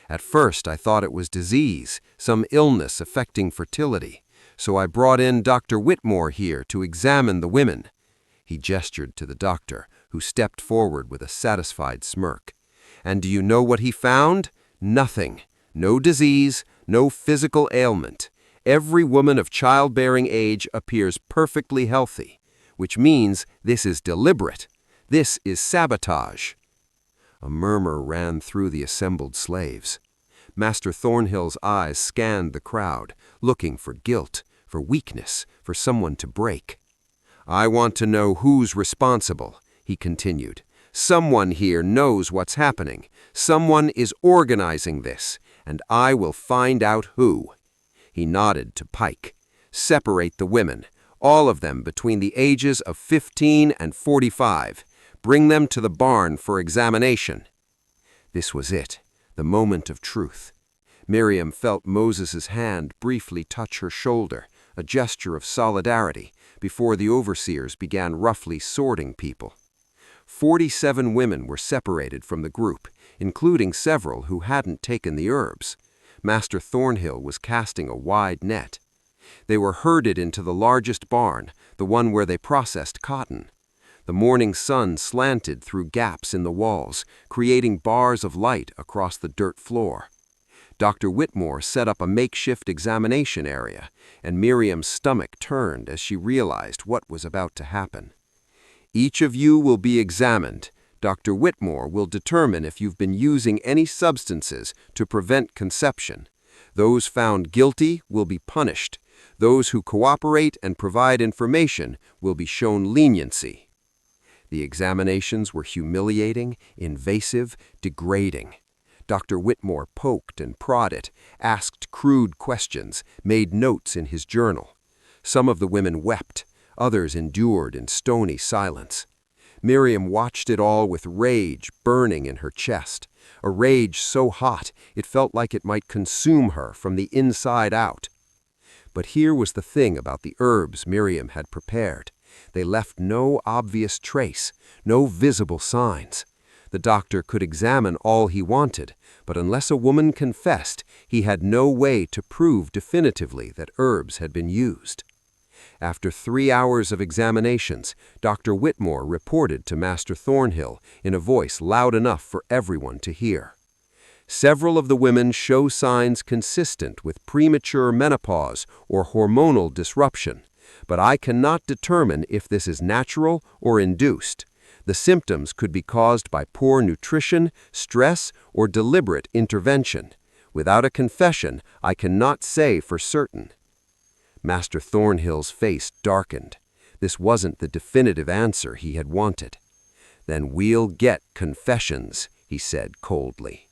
At first I thought it was disease, some illness affecting fertility, so I brought in Dr. Whitmore here to examine the women. He gestured to the doctor, who stepped forward with a satisfied smirk. And do you know what he found? Nothing. No disease, no physical ailment. Every woman of childbearing age appears perfectly healthy, which means this is deliberate. This is sabotage. A murmur ran through the assembled slaves. Master Thornhill's eyes scanned the crowd, looking for guilt, for weakness, for someone to break. I want to know who's responsible, he continued. Someone here knows what's happening. Someone is organizing this, and I will find out who. He nodded to Pike. Separate the women, all of them between the ages of 15 and 45. Bring them to the barn for examination. This was it, the moment of truth. Miriam felt Moses's hand briefly touch her shoulder, a gesture of solidarity, before the overseers began roughly sorting people. 47 women were separated from the group, including several who hadn't taken the herbs. Master Thornhill was casting a wide net. They were herded into the largest barn, the one where they processed cotton. The morning sun slanted through gaps in the walls, creating bars of light across the dirt floor. Dr. Whitmore set up a makeshift examination area, and Miriam's stomach turned as she realized what was about to happen. Each of you will be examined. Dr. Whitmore will determine if you've been using any substances to prevent conception. Those found guilty will be punished. Those who cooperate and provide information will be shown leniency. The examinations were humiliating, invasive, degrading. Dr. Whitmore poked and prodded, asked crude questions, made notes in his journal. Some of the women wept, others endured in stony silence. Miriam watched it all with rage burning in her chest, a rage so hot it felt like it might consume her from the inside out. But here was the thing about the herbs Miriam had prepared. They left no obvious trace, no visible signs. The doctor could examine all he wanted, but unless a woman confessed, he had no way to prove definitively that herbs had been used. After 3 hours of examinations, Dr. Whitmore reported to Master Thornhill in a voice loud enough for everyone to hear. Several of the women show signs consistent with premature menopause or hormonal disruption, but I cannot determine if this is natural or induced. The symptoms could be caused by poor nutrition, stress, or deliberate intervention. Without a confession, I cannot say for certain. Master Thornhill's face darkened. This wasn't the definitive answer he had wanted. "Then we'll get confessions," he said coldly.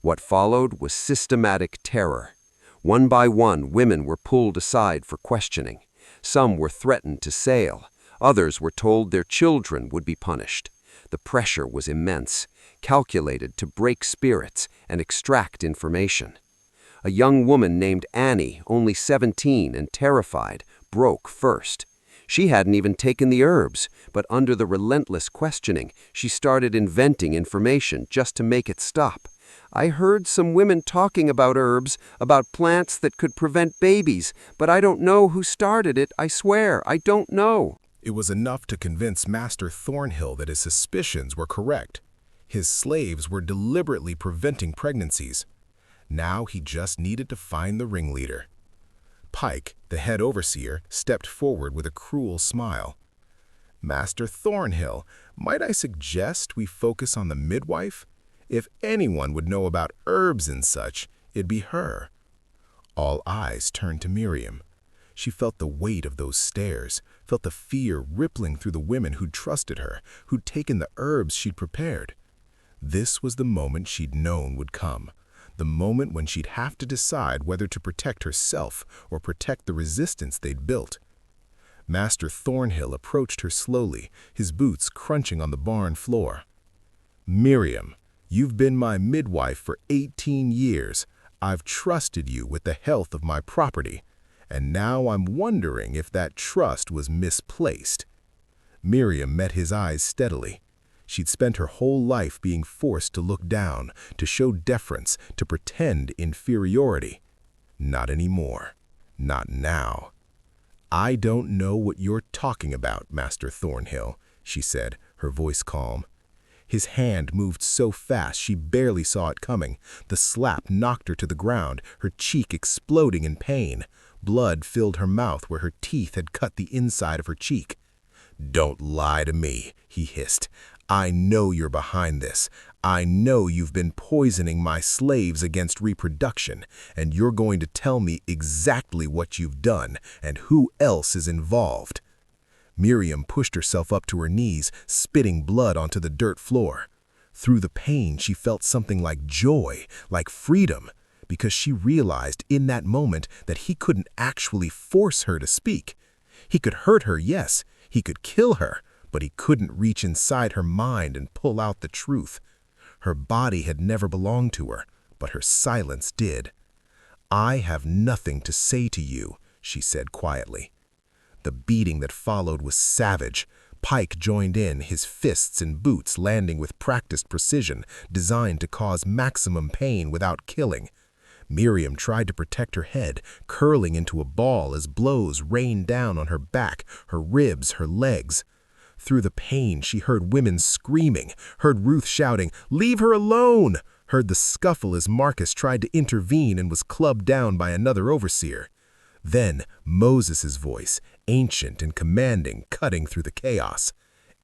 What followed was systematic terror. One by one, women were pulled aside for questioning. Some were threatened to sail. Others were told their children would be punished. The pressure was immense, calculated to break spirits and extract information. A young woman named Annie, only 17 and terrified, broke first. She hadn't even taken the herbs, but under the relentless questioning, she started inventing information just to make it stop. "I heard some women talking about herbs, about plants that could prevent babies, but I don't know who started it, I swear, I don't know." It was enough to convince Master Thornhill that his suspicions were correct. His slaves were deliberately preventing pregnancies. Now he just needed to find the ringleader. Pike, the head overseer, stepped forward with a cruel smile. "Master Thornhill, might I suggest we focus on the midwife? If anyone would know about herbs and such, it'd be her." All eyes turned to Miriam. She felt the weight of those stares, felt the fear rippling through the women who'd trusted her, who'd taken the herbs she'd prepared. This was the moment she'd known would come. The moment when she'd have to decide whether to protect herself or protect the resistance they'd built. Master Thornhill approached her slowly, his boots crunching on the barn floor. "Miriam, you've been my midwife for 18 years. I've trusted you with the health of my property, and now I'm wondering if that trust was misplaced." Miriam met his eyes steadily. She'd spent her whole life being forced to look down, to show deference, to pretend inferiority. Not anymore. Not now. "I don't know what you're talking about, Master Thornhill," she said, her voice calm. His hand moved so fast she barely saw it coming. The slap knocked her to the ground, her cheek exploding in pain. Blood filled her mouth where her teeth had cut the inside of her cheek. "Don't lie to me," he hissed. "I know you're behind this. I know you've been poisoning my slaves against reproduction, and you're going to tell me exactly what you've done and who else is involved." Miriam pushed herself up to her knees, spitting blood onto the dirt floor. Through the pain, she felt something like joy, like freedom, because she realized in that moment that he couldn't actually force her to speak. He could hurt her, yes, he could kill her, but he couldn't reach inside her mind and pull out the truth. Her body had never belonged to her, but her silence did. "I have nothing to say to you," she said quietly. The beating that followed was savage. Pike joined in, his fists and boots landing with practiced precision, designed to cause maximum pain without killing. Miriam tried to protect her head, curling into a ball as blows rained down on her back, her ribs, her legs. Through the pain, she heard women screaming, heard Ruth shouting, "Leave her alone!" Heard the scuffle as Marcus tried to intervene and was clubbed down by another overseer. Then Moses' voice, ancient and commanding, cutting through the chaos.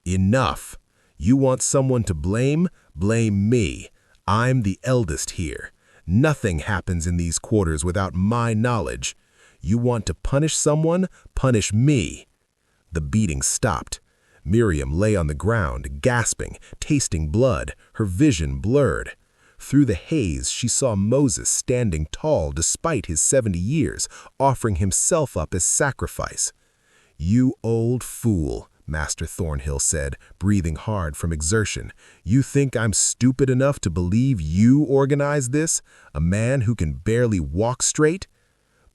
"Enough! You want someone to blame? Blame me. I'm the eldest here. Nothing happens in these quarters without my knowledge. You want to punish someone? Punish me." The beating stopped. Miriam lay on the ground, gasping, tasting blood, her vision blurred. Through the haze, she saw Moses standing tall despite his 70 years, offering himself up as sacrifice. "You old fool," Master Thornhill said, breathing hard from exertion. "You think I'm stupid enough to believe you organized this? A man who can barely walk straight?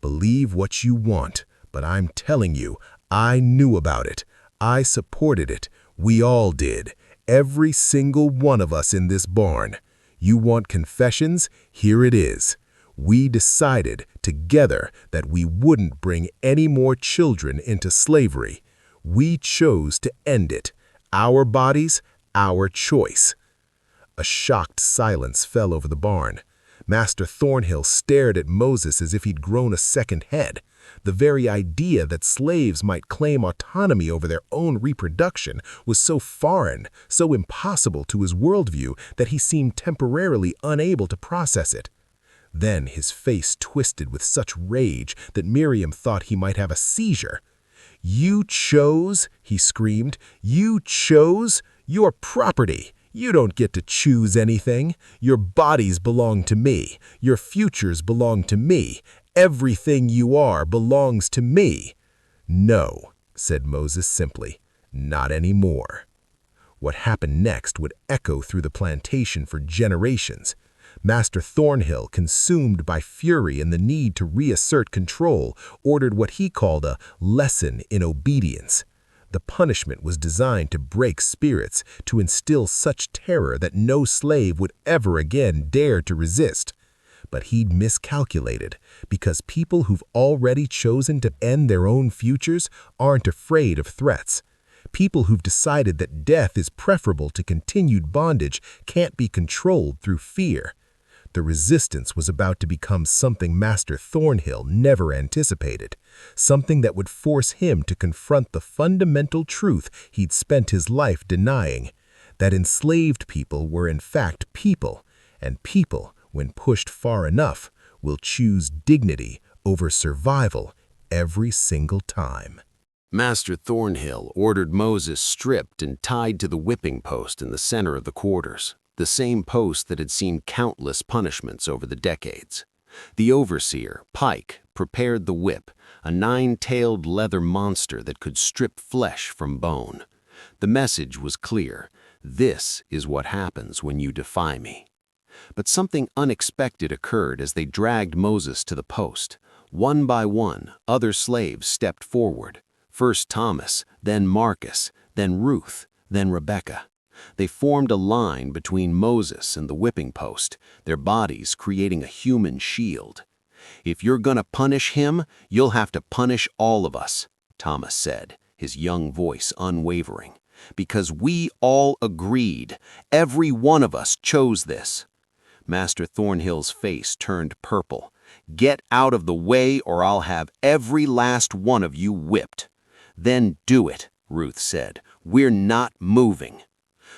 Believe what you want, but I'm telling you, I knew about it. I supported it. We all did. Every single one of us in this barn. You want confessions? Here it is. We decided together that we wouldn't bring any more children into slavery. We chose to end it. Our bodies, our choice." A shocked silence fell over the barn. Master Thornhill stared at Moses as if he'd grown a second head. The very idea that slaves might claim autonomy over their own reproduction was so foreign, so impossible to his worldview that he seemed temporarily unable to process it. Then his face twisted with such rage that Miriam thought he might have a seizure. "You chose," he screamed, "you chose your property. You don't get to choose anything. Your bodies belong to me. Your futures belong to me. Everything you are belongs to me." "No," said Moses simply, "not anymore." What happened next would echo through the plantation for generations. Master Thornhill, consumed by fury and the need to reassert control, ordered what he called a lesson in obedience. The punishment was designed to break spirits, to instill such terror that no slave would ever again dare to resist. But he'd miscalculated, because people who've already chosen to end their own futures aren't afraid of threats. People who've decided that death is preferable to continued bondage can't be controlled through fear. The resistance was about to become something Master Thornhill never anticipated, something that would force him to confront the fundamental truth he'd spent his life denying, that enslaved people were in fact people, and people, when pushed far enough, will choose dignity over survival every single time. Master Thornhill ordered Moses stripped and tied to the whipping post in the center of the quarters, the same post that had seen countless punishments over the decades. The overseer, Pike, prepared the whip, a 9-tailed leather monster that could strip flesh from bone. The message was clear: this is what happens when you defy me. But something unexpected occurred as they dragged Moses to the post. One by one, other slaves stepped forward. First Thomas, then Marcus, then Ruth, then Rebecca. They formed a line between Moses and the whipping post, their bodies creating a human shield. "If you're gonna punish him, you'll have to punish all of us," Thomas said, his young voice unwavering. "Because we all agreed. Every one of us chose this." Master Thornhill's face turned purple. "Get out of the way or I'll have every last one of you whipped." "Then do it," Ruth said. "We're not moving."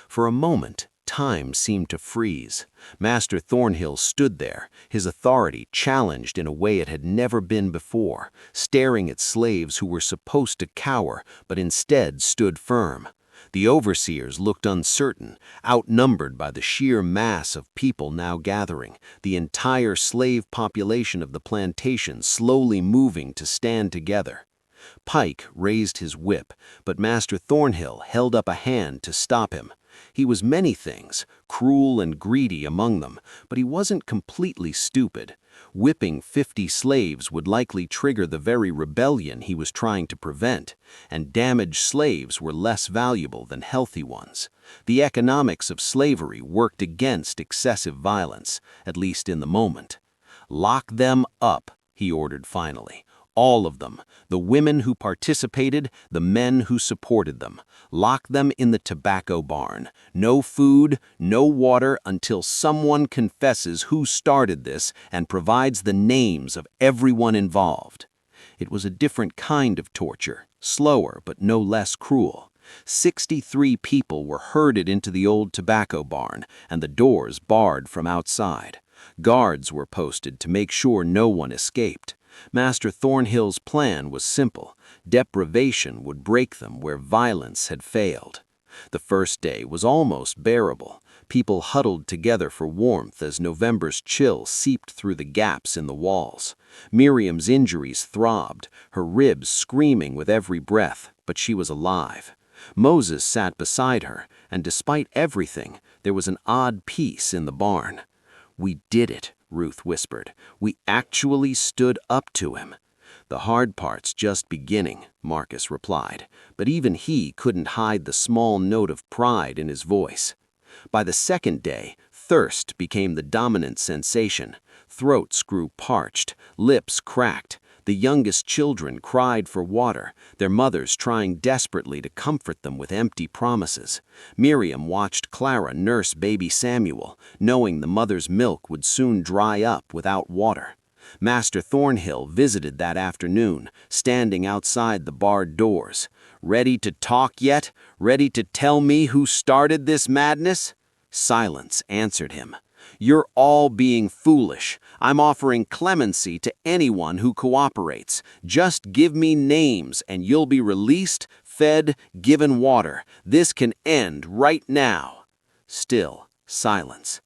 For a moment, time seemed to freeze. Master Thornhill stood there, his authority challenged in a way it had never been before, staring at slaves who were supposed to cower, but instead stood firm. The overseers looked uncertain, outnumbered by the sheer mass of people now gathering, the entire slave population of the plantation slowly moving to stand together. Pike raised his whip, but Master Thornhill held up a hand to stop him. He was many things, cruel and greedy among them, but he wasn't completely stupid. Whipping 50 slaves would likely trigger the very rebellion he was trying to prevent, and damaged slaves were less valuable than healthy ones. The economics of slavery worked against excessive violence, at least in the moment. "Lock them up," he ordered finally. "All of them, the women who participated, the men who supported them. Lock them in the tobacco barn. No food, no water until someone confesses who started this and provides the names of everyone involved." It was a different kind of torture, slower but no less cruel. 63 people were herded into the old tobacco barn, and the doors barred from outside. Guards were posted to make sure no one escaped. Master Thornhill's plan was simple. Deprivation would break them where violence had failed. The first day was almost bearable. People huddled together for warmth as November's chill seeped through the gaps in the walls. Miriam's injuries throbbed, her ribs screaming with every breath, but she was alive. Moses sat beside her, and despite everything, there was an odd peace in the barn. "We did it," Ruth whispered. "We actually stood up to him." "The hard part's just beginning," Marcus replied, but even he couldn't hide the small note of pride in his voice. By the second day, thirst became the dominant sensation. Throats grew parched, lips cracked. The youngest children cried for water, their mothers trying desperately to comfort them with empty promises. Miriam watched Clara nurse baby Samuel, knowing the mother's milk would soon dry up without water. Master Thornhill visited that afternoon, standing outside the barred doors. "Ready to talk yet? Ready to tell me who started this madness?" Silence answered him. "You're all being foolish. I'm offering clemency to anyone who cooperates. Just give me names and you'll be released, fed, given water. This can end right now." Still silence.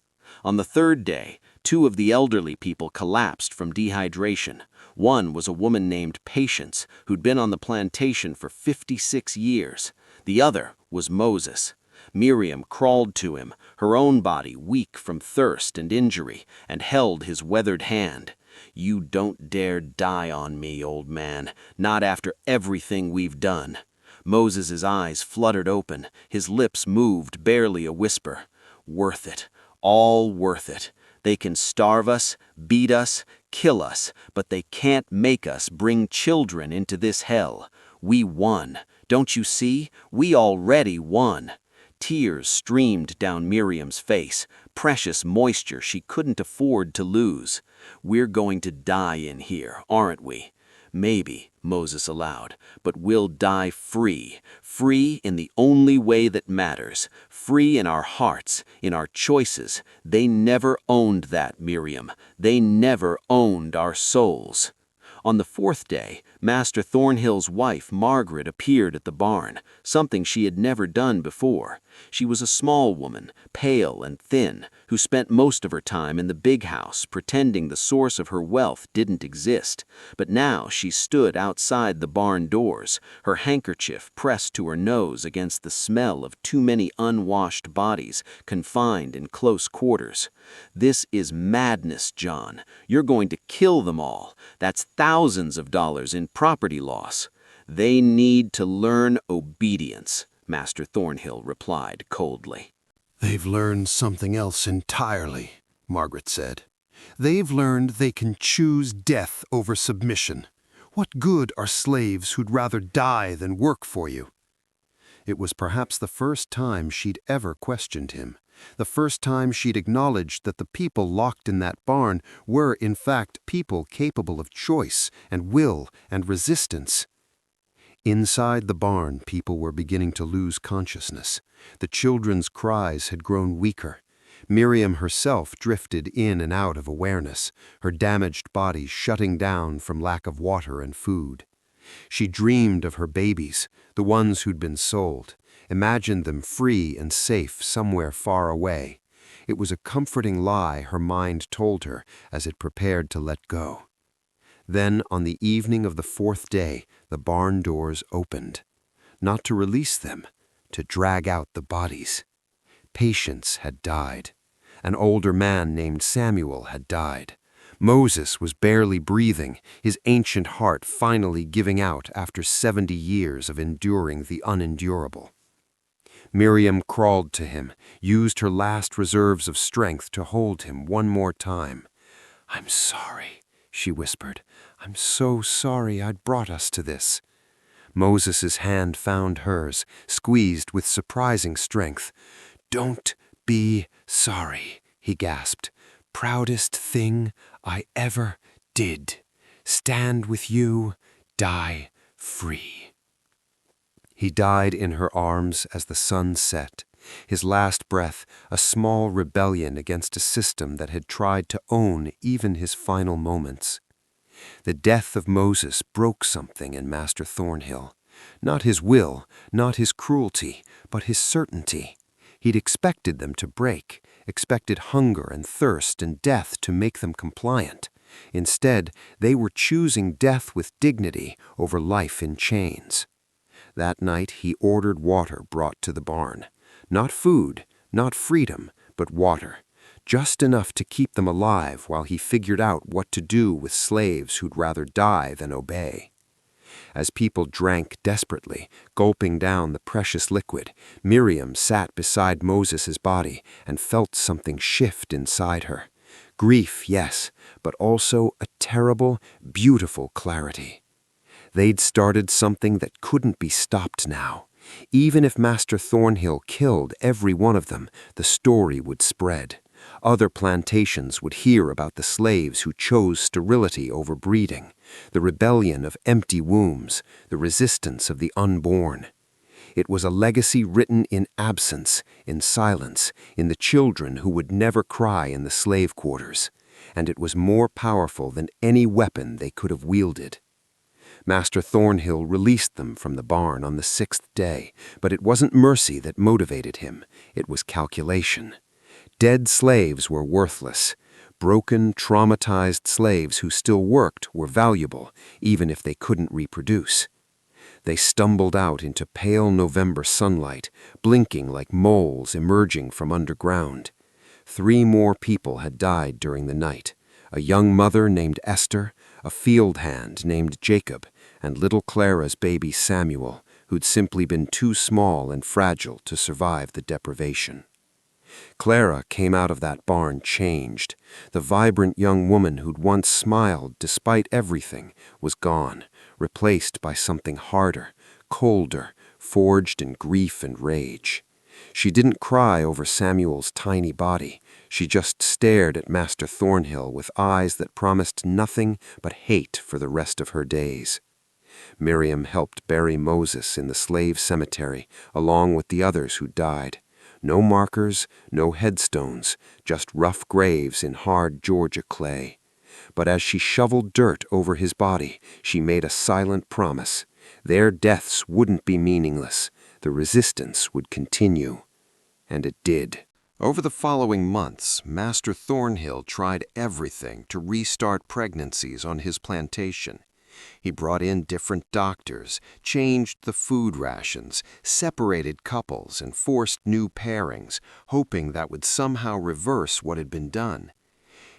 On the third day, two of the elderly people collapsed from dehydration. One was a woman named Patience, who'd been on the plantation for 56 years. The other was Moses. Miriam crawled to him, her own body weak from thirst and injury, and held his weathered hand. "You don't dare die on me, old man, not after everything we've done." Moses's eyes fluttered open, his lips moved, barely a whisper. "Worth it, all worth it. They can starve us, beat us, kill us, but they can't make us bring children into this hell. We won. Don't you see? We already won." Tears streamed down Miriam's face, precious moisture she couldn't afford to lose. "We're going to die in here, aren't we?" "Maybe," Moses allowed, "but we'll die free. Free in the only way that matters. Free in our hearts, in our choices. They never owned that, Miriam. They never owned our souls." On the fourth day, Master Thornhill's wife, Margaret, appeared at the barn, something she had never done before. She was a small woman, pale and thin, who spent most of her time in the big house, pretending the source of her wealth didn't exist. But now she stood outside the barn doors, her handkerchief pressed to her nose against the smell of too many unwashed bodies confined in close quarters. "This is madness, John. You're going to kill them all. That's thousands of dollars in property loss." "They need to learn obedience," Master Thornhill replied coldly. "They've learned something else entirely," Margaret said. "They've learned they can choose death over submission. What good are slaves who'd rather die than work for you?" It was perhaps the first time she'd ever questioned him, the first time she'd acknowledged that the people locked in that barn were, in fact, people capable of choice and will and resistance. Inside the barn, people were beginning to lose consciousness. The children's cries had grown weaker. Miriam herself drifted in and out of awareness, her damaged body shutting down from lack of water and food. She dreamed of her babies, the ones who'd been sold, imagined them free and safe somewhere far away. It was a comforting lie her mind told her as it prepared to let go. Then, on the evening of the fourth day, the barn doors opened. Not to release them, to drag out the bodies. Patience had died. An older man named Samuel had died. Moses was barely breathing, his ancient heart finally giving out after 70 years of enduring the unendurable. Miriam crawled to him, used her last reserves of strength to hold him one more time. "I'm sorry," she whispered. "I'm so sorry I'd brought us to this." Moses's hand found hers, squeezed with surprising strength. "Don't be sorry," he gasped. "Proudest thing I ever did. Stand with you, die free." He died in her arms as the sun set, his last breath a small rebellion against a system that had tried to own even his final moments. The death of Moses broke something in Master Thornhill. Not his will, not his cruelty, but his certainty. He'd expected them to break, expected hunger and thirst and death to make them compliant. Instead, they were choosing death with dignity over life in chains. That night he ordered water brought to the barn. Not food, not freedom, but water. Just enough to keep them alive while he figured out what to do with slaves who'd rather die than obey. As people drank desperately, gulping down the precious liquid, Miriam sat beside Moses' body and felt something shift inside her. Grief, yes, but also a terrible, beautiful clarity. They'd started something that couldn't be stopped now. Even if Master Thornhill killed every one of them, the story would spread. Other plantations would hear about the slaves who chose sterility over breeding, the rebellion of empty wombs, the resistance of the unborn. It was a legacy written in absence, in silence, in the children who would never cry in the slave quarters, and it was more powerful than any weapon they could have wielded. Master Thornhill released them from the barn on the 6th day, but it wasn't mercy that motivated him, it was calculation. Dead slaves were worthless. Broken, traumatized slaves who still worked were valuable, even if they couldn't reproduce. They stumbled out into pale November sunlight, blinking like moles emerging from underground. 3 more people had died during the night. A young mother named Esther, a field hand named Jacob, and little Clara's baby Samuel, who'd simply been too small and fragile to survive the deprivation. Clara came out of that barn changed. The vibrant young woman who'd once smiled despite everything was gone, replaced by something harder, colder, forged in grief and rage. She didn't cry over Samuel's tiny body. She just stared at Master Thornhill with eyes that promised nothing but hate for the rest of her days. Miriam helped bury Moses in the slave cemetery, along with the others who died. No markers, no headstones, just rough graves in hard Georgia clay. But as she shoveled dirt over his body, she made a silent promise. Their deaths wouldn't be meaningless. The resistance would continue. And it did. Over the following months, Master Thornhill tried everything to restart pregnancies on his plantation. He brought in different doctors, changed the food rations, separated couples, and forced new pairings, hoping that would somehow reverse what had been done.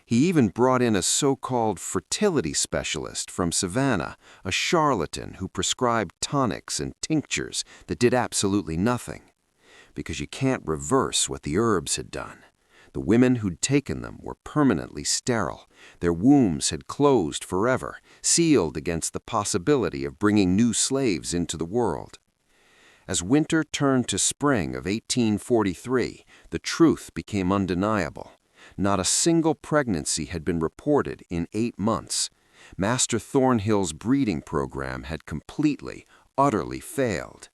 He even brought in a so-called fertility specialist from Savannah, a charlatan who prescribed tonics and tinctures that did absolutely nothing. Because you can't reverse what the herbs had done. The women who'd taken them were permanently sterile. Their wombs had closed forever, sealed against the possibility of bringing new slaves into the world. As winter turned to spring of 1843, the truth became undeniable. Not a single pregnancy had been reported in 8 months. Master Thornhill's breeding program had completely, utterly failed.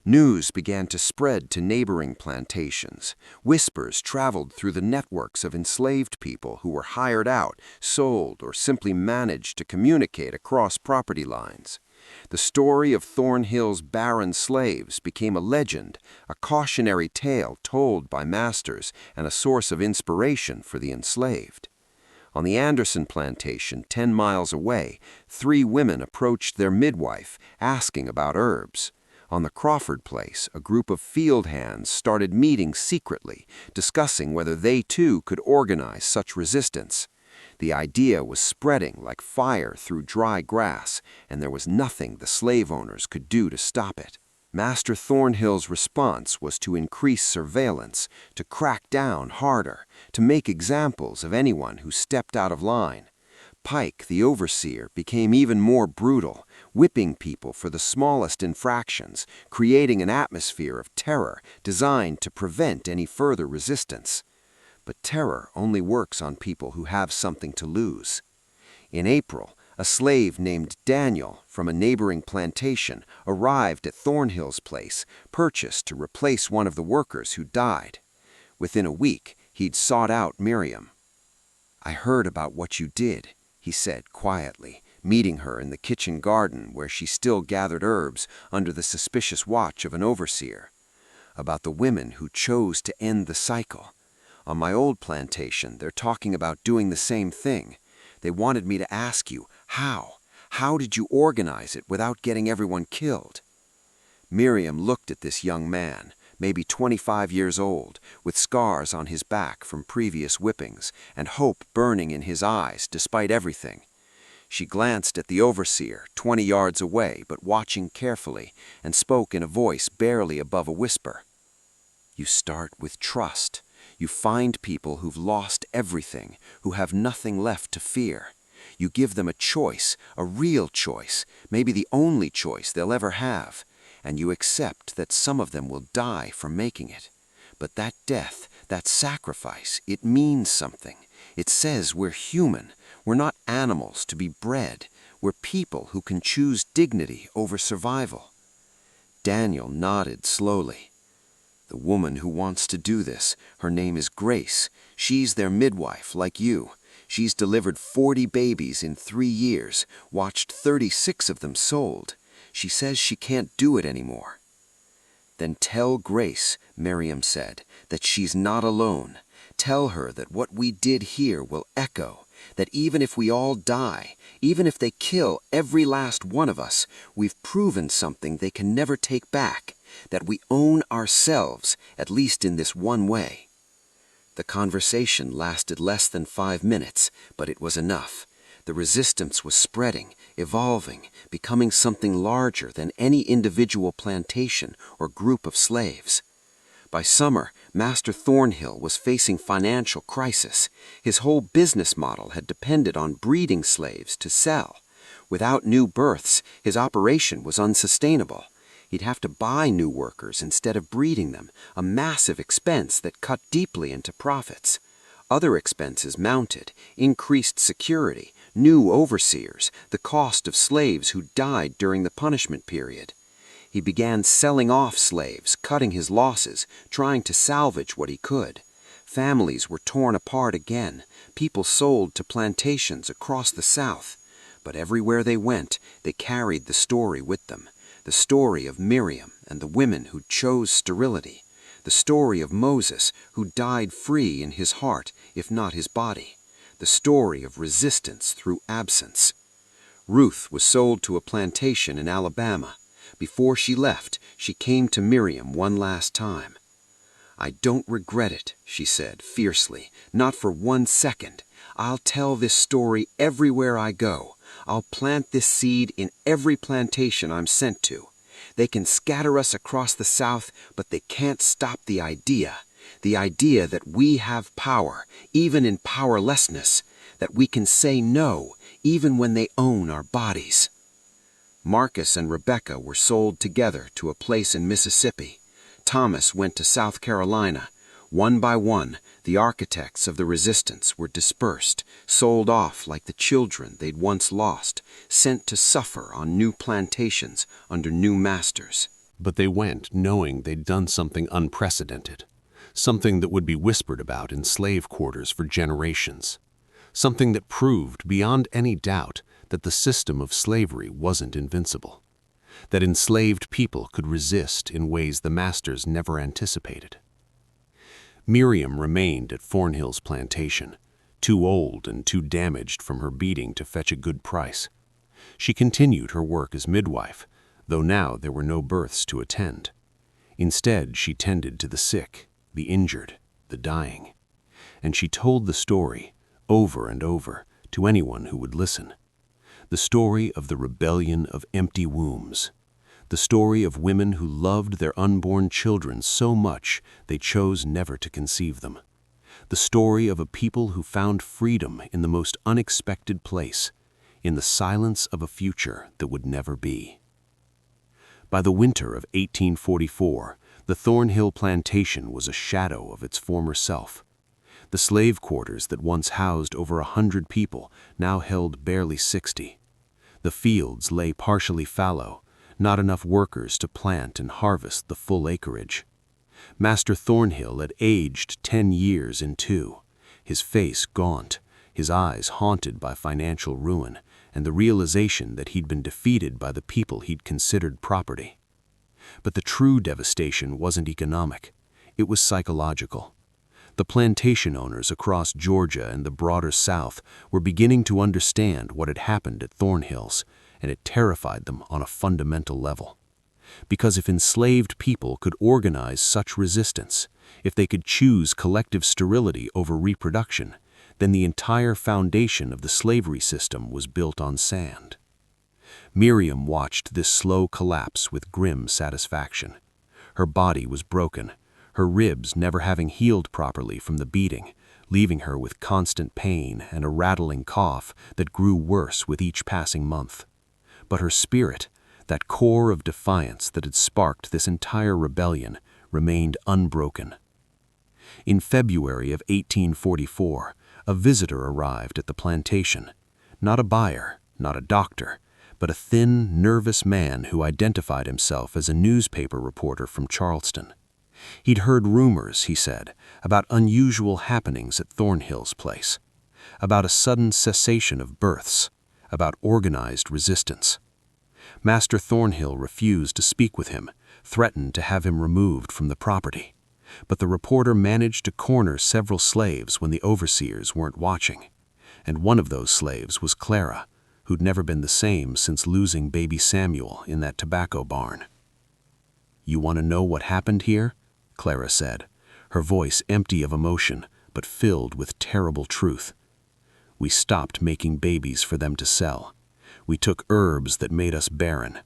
News began to spread to neighboring plantations. Whispers traveled through the networks of enslaved people who were hired out, sold, or simply managed to communicate across property lines. The story of Thornhill's barren slaves became a legend, a cautionary tale told by masters and a source of inspiration for the enslaved. On the Anderson plantation, 10 miles away, 3 women approached their midwife, asking about herbs. On the Crawford place, a group of field hands started meeting secretly, discussing whether they too could organize such resistance. The idea was spreading like fire through dry grass, and there was nothing the slave owners could do to stop it. Master Thornhill's response was to increase surveillance, to crack down harder, to make examples of anyone who stepped out of line. Pike, the overseer, became even more brutal, whipping people for the smallest infractions, creating an atmosphere of terror designed to prevent any further resistance. But terror only works on people who have something to lose. In April, a slave named Daniel from a neighboring plantation arrived at Thornhill's place, purchased to replace one of the workers who died. Within a week, he'd sought out Miriam. "I heard about what you did," he said quietly, meeting her in the kitchen garden where she still gathered herbs under the suspicious watch of an overseer. About the women who chose to end the cycle. On my old plantation, they're talking about doing the same thing. They wanted me to ask you, how? How did you organize it without getting everyone killed? Miriam looked at this young man, maybe 25 years old, with scars on his back from previous whippings and hope burning in his eyes despite everything. She glanced at the overseer, 20 yards away but watching carefully, and spoke in a voice barely above a whisper. You start with trust. You find people who've lost everything, who have nothing left to fear. You give them a choice, a real choice, maybe the only choice they'll ever have, and you accept that some of them will die for making it. But that death, that sacrifice, it means something. It says we're human. We're not animals to be bred. We're people who can choose dignity over survival. Daniel nodded slowly. The woman who wants to do this, her name is Grace. She's their midwife, like you. She's delivered 40 babies in 3 years, watched 36 of them sold. She says she can't do it anymore. Then tell Grace, Miriam said, that she's not alone. Tell her that what we did here will echo, that even if we all die, even if they kill every last one of us, we've proven something they can never take back, that we own ourselves, at least in this one way. The conversation lasted less than 5 minutes, but it was enough. The resistance was spreading, evolving, becoming something larger than any individual plantation or group of slaves. By summer, Master Thornhill was facing financial crisis. His whole business model had depended on breeding slaves to sell. Without new births, his operation was unsustainable. He'd have to buy new workers instead of breeding them, a massive expense that cut deeply into profits. Other expenses mounted, increased security, new overseers, the cost of slaves who died during the punishment period. He began selling off slaves, cutting his losses, trying to salvage what he could. Families were torn apart again, people sold to plantations across the South. But everywhere they went, they carried the story with them. The story of Miriam and the women who chose sterility. The story of Moses, who died free in his heart, if not his body. The story of resistance through absence. Ruth was sold to a plantation in Alabama. Before she left, she came to Miriam one last time. I don't regret it, she said fiercely, not for 1 second. I'll tell this story everywhere I go. I'll plant this seed in every plantation I'm sent to. They can scatter us across the South, but they can't stop the idea that we have power, even in powerlessness, that we can say no, even when they own our bodies. Marcus and Rebecca were sold together to a place in Mississippi. Thomas went to South Carolina. One by one, the architects of the resistance were dispersed, sold off like the children they'd once lost, sent to suffer on new plantations under new masters. But they went knowing they'd done something unprecedented, something that would be whispered about in slave quarters for generations, something that proved beyond any doubt that the system of slavery wasn't invincible, that enslaved people could resist in ways the masters never anticipated. Miriam remained at Thornhill's plantation, too old and too damaged from her beating to fetch a good price. She continued her work as midwife, though now there were no births to attend. Instead, she tended to the sick, the injured, the dying. And she told the story, over and over, to anyone who would listen. The story of the rebellion of empty wombs. The story of women who loved their unborn children so much they chose never to conceive them. The story of a people who found freedom in the most unexpected place, in the silence of a future that would never be. By the winter of 1844, the Thornhill plantation was a shadow of its former self. The slave quarters that once housed over 100 people now held barely 60. The fields lay partially fallow, not enough workers to plant and harvest the full acreage. Master Thornhill had aged 10 years in 2, his face gaunt, his eyes haunted by financial ruin and the realization that he'd been defeated by the people he'd considered property. But the true devastation wasn't economic. It was psychological. The plantation owners across Georgia and the broader South were beginning to understand what had happened at Thornhills, and it terrified them on a fundamental level. Because if enslaved people could organize such resistance, if they could choose collective sterility over reproduction, then the entire foundation of the slavery system was built on sand. Miriam watched this slow collapse with grim satisfaction. Her body was broken, her ribs never having healed properly from the beating, leaving her with constant pain and a rattling cough that grew worse with each passing month. But her spirit, that core of defiance that had sparked this entire rebellion, remained unbroken. In February of 1844, a visitor arrived at the plantation. Not a buyer, not a doctor, but a thin, nervous man who identified himself as a newspaper reporter from Charleston. He'd heard rumors, he said, about unusual happenings at Thornhill's place, about a sudden cessation of births, about organized resistance. Master Thornhill refused to speak with him, threatened to have him removed from the property. But the reporter managed to corner several slaves when the overseers weren't watching. And one of those slaves was Clara, who'd never been the same since losing baby Samuel in that tobacco barn. "You want to know what happened here?" Clara said, her voice empty of emotion, but filled with terrible truth. "We stopped making babies for them to sell. We took herbs that made us barren.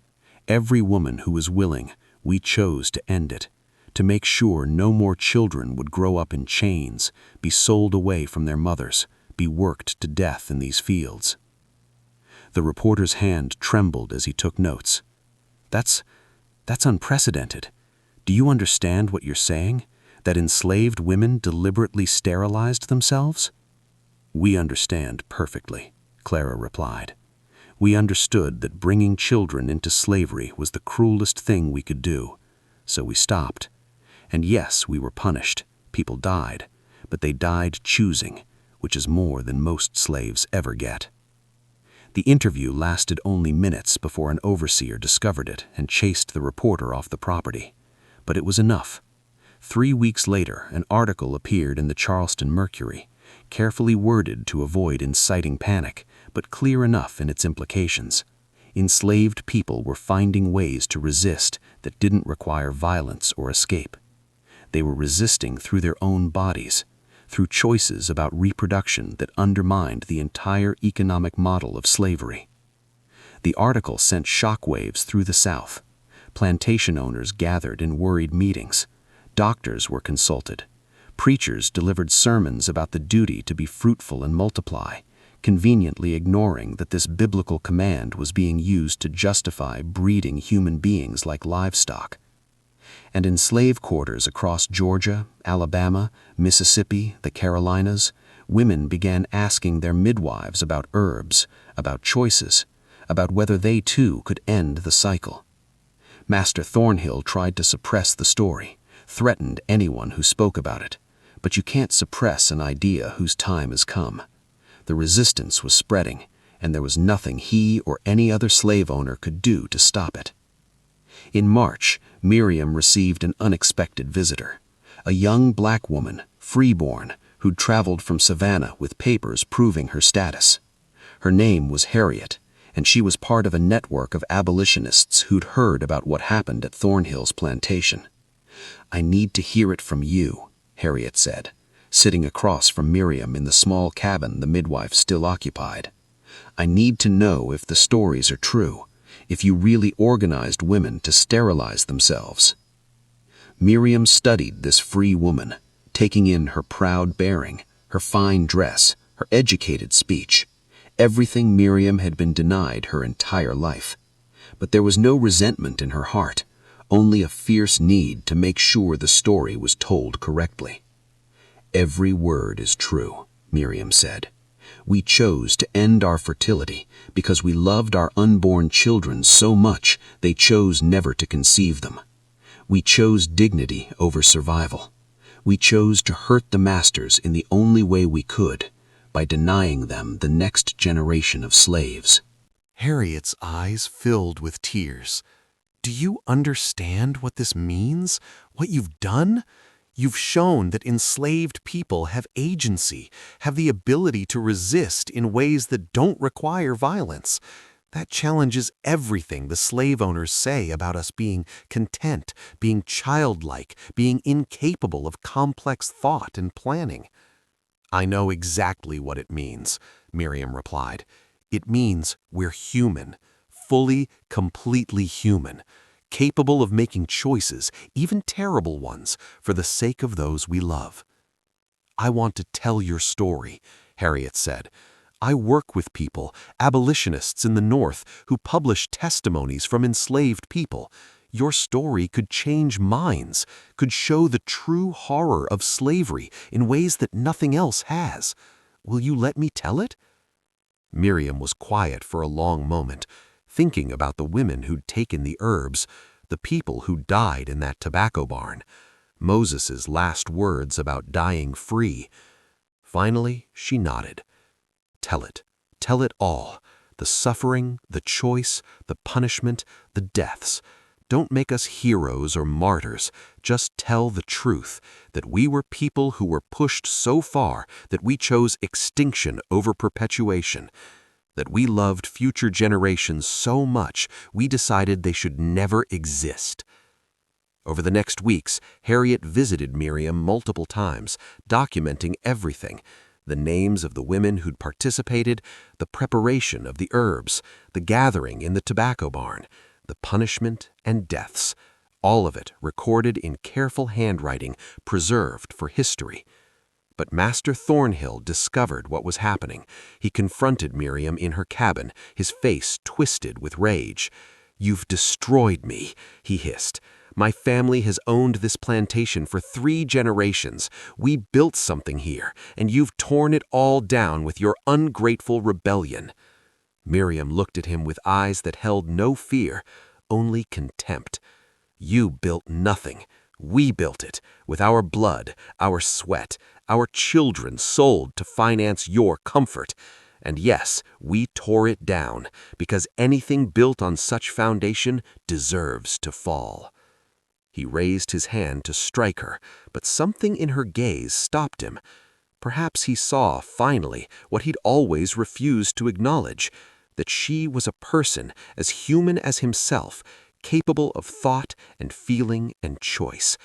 Every woman who was willing, we chose to end it, to make sure no more children would grow up in chains, be sold away from their mothers, be worked to death in these fields." The reporter's hand trembled as he took notes. That's unprecedented. Do you understand what you're saying? That enslaved women deliberately sterilized themselves?" "We understand perfectly," Clara replied. "We understood that bringing children into slavery was the cruelest thing we could do, so we stopped. And yes, we were punished. People died, but they died choosing, which is more than most slaves ever get." The interview lasted only minutes before an overseer discovered it and chased the reporter off the property. But it was enough. 3 weeks later, an article appeared in the Charleston Mercury, carefully worded to avoid inciting panic, but clear enough in its implications. Enslaved people were finding ways to resist that didn't require violence or escape. They were resisting through their own bodies, through choices about reproduction that undermined the entire economic model of slavery. The article sent shockwaves through the South. Plantation owners gathered in worried meetings. Doctors were consulted. Preachers delivered sermons about the duty to be fruitful and multiply, conveniently ignoring that this biblical command was being used to justify breeding human beings like livestock. And in slave quarters across Georgia, Alabama, Mississippi, the Carolinas, women began asking their midwives about herbs, about choices, about whether they too could end the cycle. Master Thornhill tried to suppress the story, threatened anyone who spoke about it, but you can't suppress an idea whose time has come. The resistance was spreading, and there was nothing he or any other slave owner could do to stop it. In March, Miriam received an unexpected visitor, a young black woman, freeborn, who'd traveled from Savannah with papers proving her status. Her name was Harriet, and she was part of a network of abolitionists who'd heard about what happened at Thornhill's plantation. "I need to hear it from you," Harriet said, sitting across from Miriam in the small cabin the midwife still occupied. "I need to know if the stories are true, if you really organized women to sterilize themselves." Miriam studied this free woman, taking in her proud bearing, her fine dress, her educated speech, everything Miriam had been denied her entire life. But there was no resentment in her heart, only a fierce need to make sure the story was told correctly. "Every word is true," Miriam said. "We chose to end our fertility because we loved our unborn children so much they chose never to conceive them. We chose dignity over survival. We chose to hurt the masters in the only way we could, by denying them the next generation of slaves. Harriet's eyes filled with tears. Do you understand what this means? What you've done? You've shown that enslaved people have agency, have the ability to resist in ways that don't require violence. That challenges everything the slave owners say about us being content, being childlike, being incapable of complex thought and planning. I know exactly what it means, Miriam replied. It means we're human, fully, completely human, capable of making choices, even terrible ones, for the sake of those we love. I want to tell your story, Harriet said. I work with people, abolitionists in the North, who publish testimonies from enslaved people. Your story could change minds, could show the true horror of slavery in ways that nothing else has. Will you let me tell it? Miriam was quiet for a long moment, thinking about the women who'd taken the herbs, the people who died in that tobacco barn, Moses's last words about dying free. Finally, she nodded. Tell it all, the suffering, the choice, the punishment, the deaths. Don't make us heroes or martyrs, just tell the truth, that we were people who were pushed so far that we chose extinction over perpetuation, that we loved future generations so much we decided they should never exist. Over the next weeks, Harriet visited Miriam multiple times, documenting everything, the names of the women who'd participated, the preparation of the herbs, the gathering in the tobacco barn, the punishment and deaths, all of it recorded in careful handwriting preserved for history. But Master Thornhill discovered what was happening. He confronted Miriam in her cabin, his face twisted with rage. "You've destroyed me," he hissed. "My family has owned this plantation for 3 generations. We built something here, and you've torn it all down with your ungrateful rebellion." Miriam looked at him with eyes that held no fear, only contempt. "You built nothing. We built it, with our blood, our sweat, our children sold to finance your comfort. And yes, we tore it down, because anything built on such foundation deserves to fall." He raised his hand to strike her, but something in her gaze stopped him. Perhaps he saw, finally, what he'd always refused to acknowledge, that she was a person as human as himself, capable of thought and feeling and choice,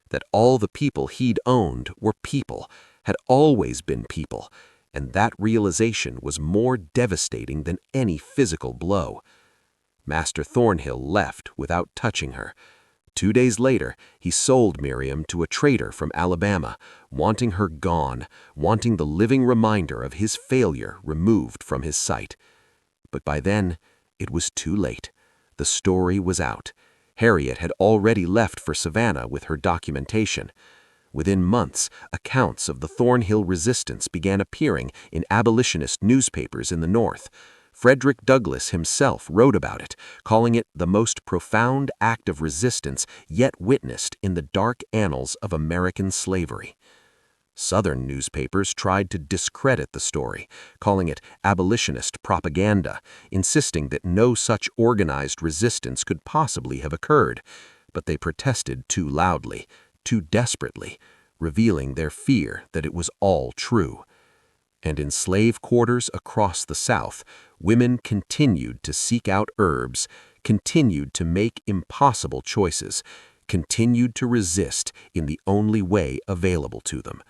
that all the people he'd owned were people, had always been people, and that realization was more devastating than any physical blow. Master Thornhill left without touching her. 2 days later, he sold Miriam to a trader from Alabama, wanting her gone, wanting the living reminder of his failure removed from his sight. But by then, it was too late. The story was out. Harriet had already left for Savannah with her documentation. Within months, accounts of the Thornhill resistance began appearing in abolitionist newspapers in the North. Frederick Douglass himself wrote about it, calling it the most profound act of resistance yet witnessed in the dark annals of American slavery. Southern newspapers tried to discredit the story, calling it abolitionist propaganda, insisting that no such organized resistance could possibly have occurred, but they protested too loudly, too desperately, revealing their fear that it was all true. And in slave quarters across the South, women continued to seek out herbs, continued to make impossible choices, continued to resist in the only way available to them.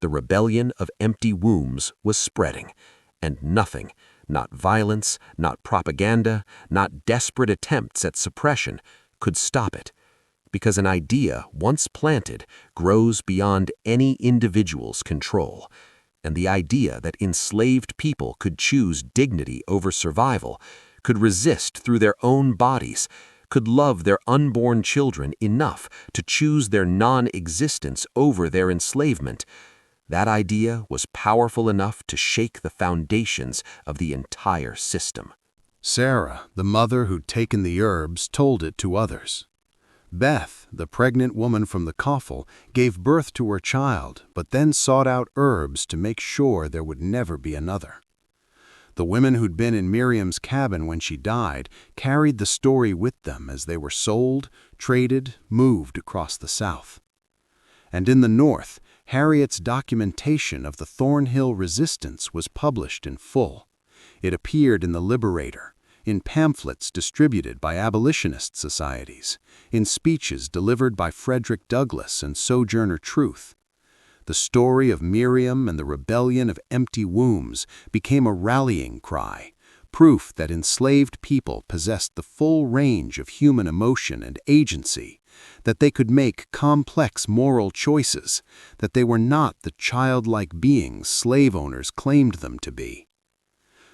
The rebellion of empty wombs was spreading, and nothing, not violence, not propaganda, not desperate attempts at suppression, could stop it, because an idea once planted grows beyond any individual's control. And the idea that enslaved people could choose dignity over survival, could resist through their own bodies, could love their unborn children enough to choose their non-existence over their enslavement, that idea was powerful enough to shake the foundations of the entire system. Sarah, the mother who'd taken the herbs, told it to others. Beth, the pregnant woman from the coffle, gave birth to her child, but then sought out herbs to make sure there would never be another. The women who'd been in Miriam's cabin when she died carried the story with them as they were sold, traded, moved across the South. And in the North, Harriet's documentation of the Thornhill resistance was published in full. It appeared in the Liberator, in pamphlets distributed by abolitionist societies, in speeches delivered by Frederick Douglass and Sojourner Truth. The story of Miriam and the rebellion of empty wombs became a rallying cry, proof that enslaved people possessed the full range of human emotion and agency, that they could make complex moral choices, that they were not the childlike beings slave owners claimed them to be.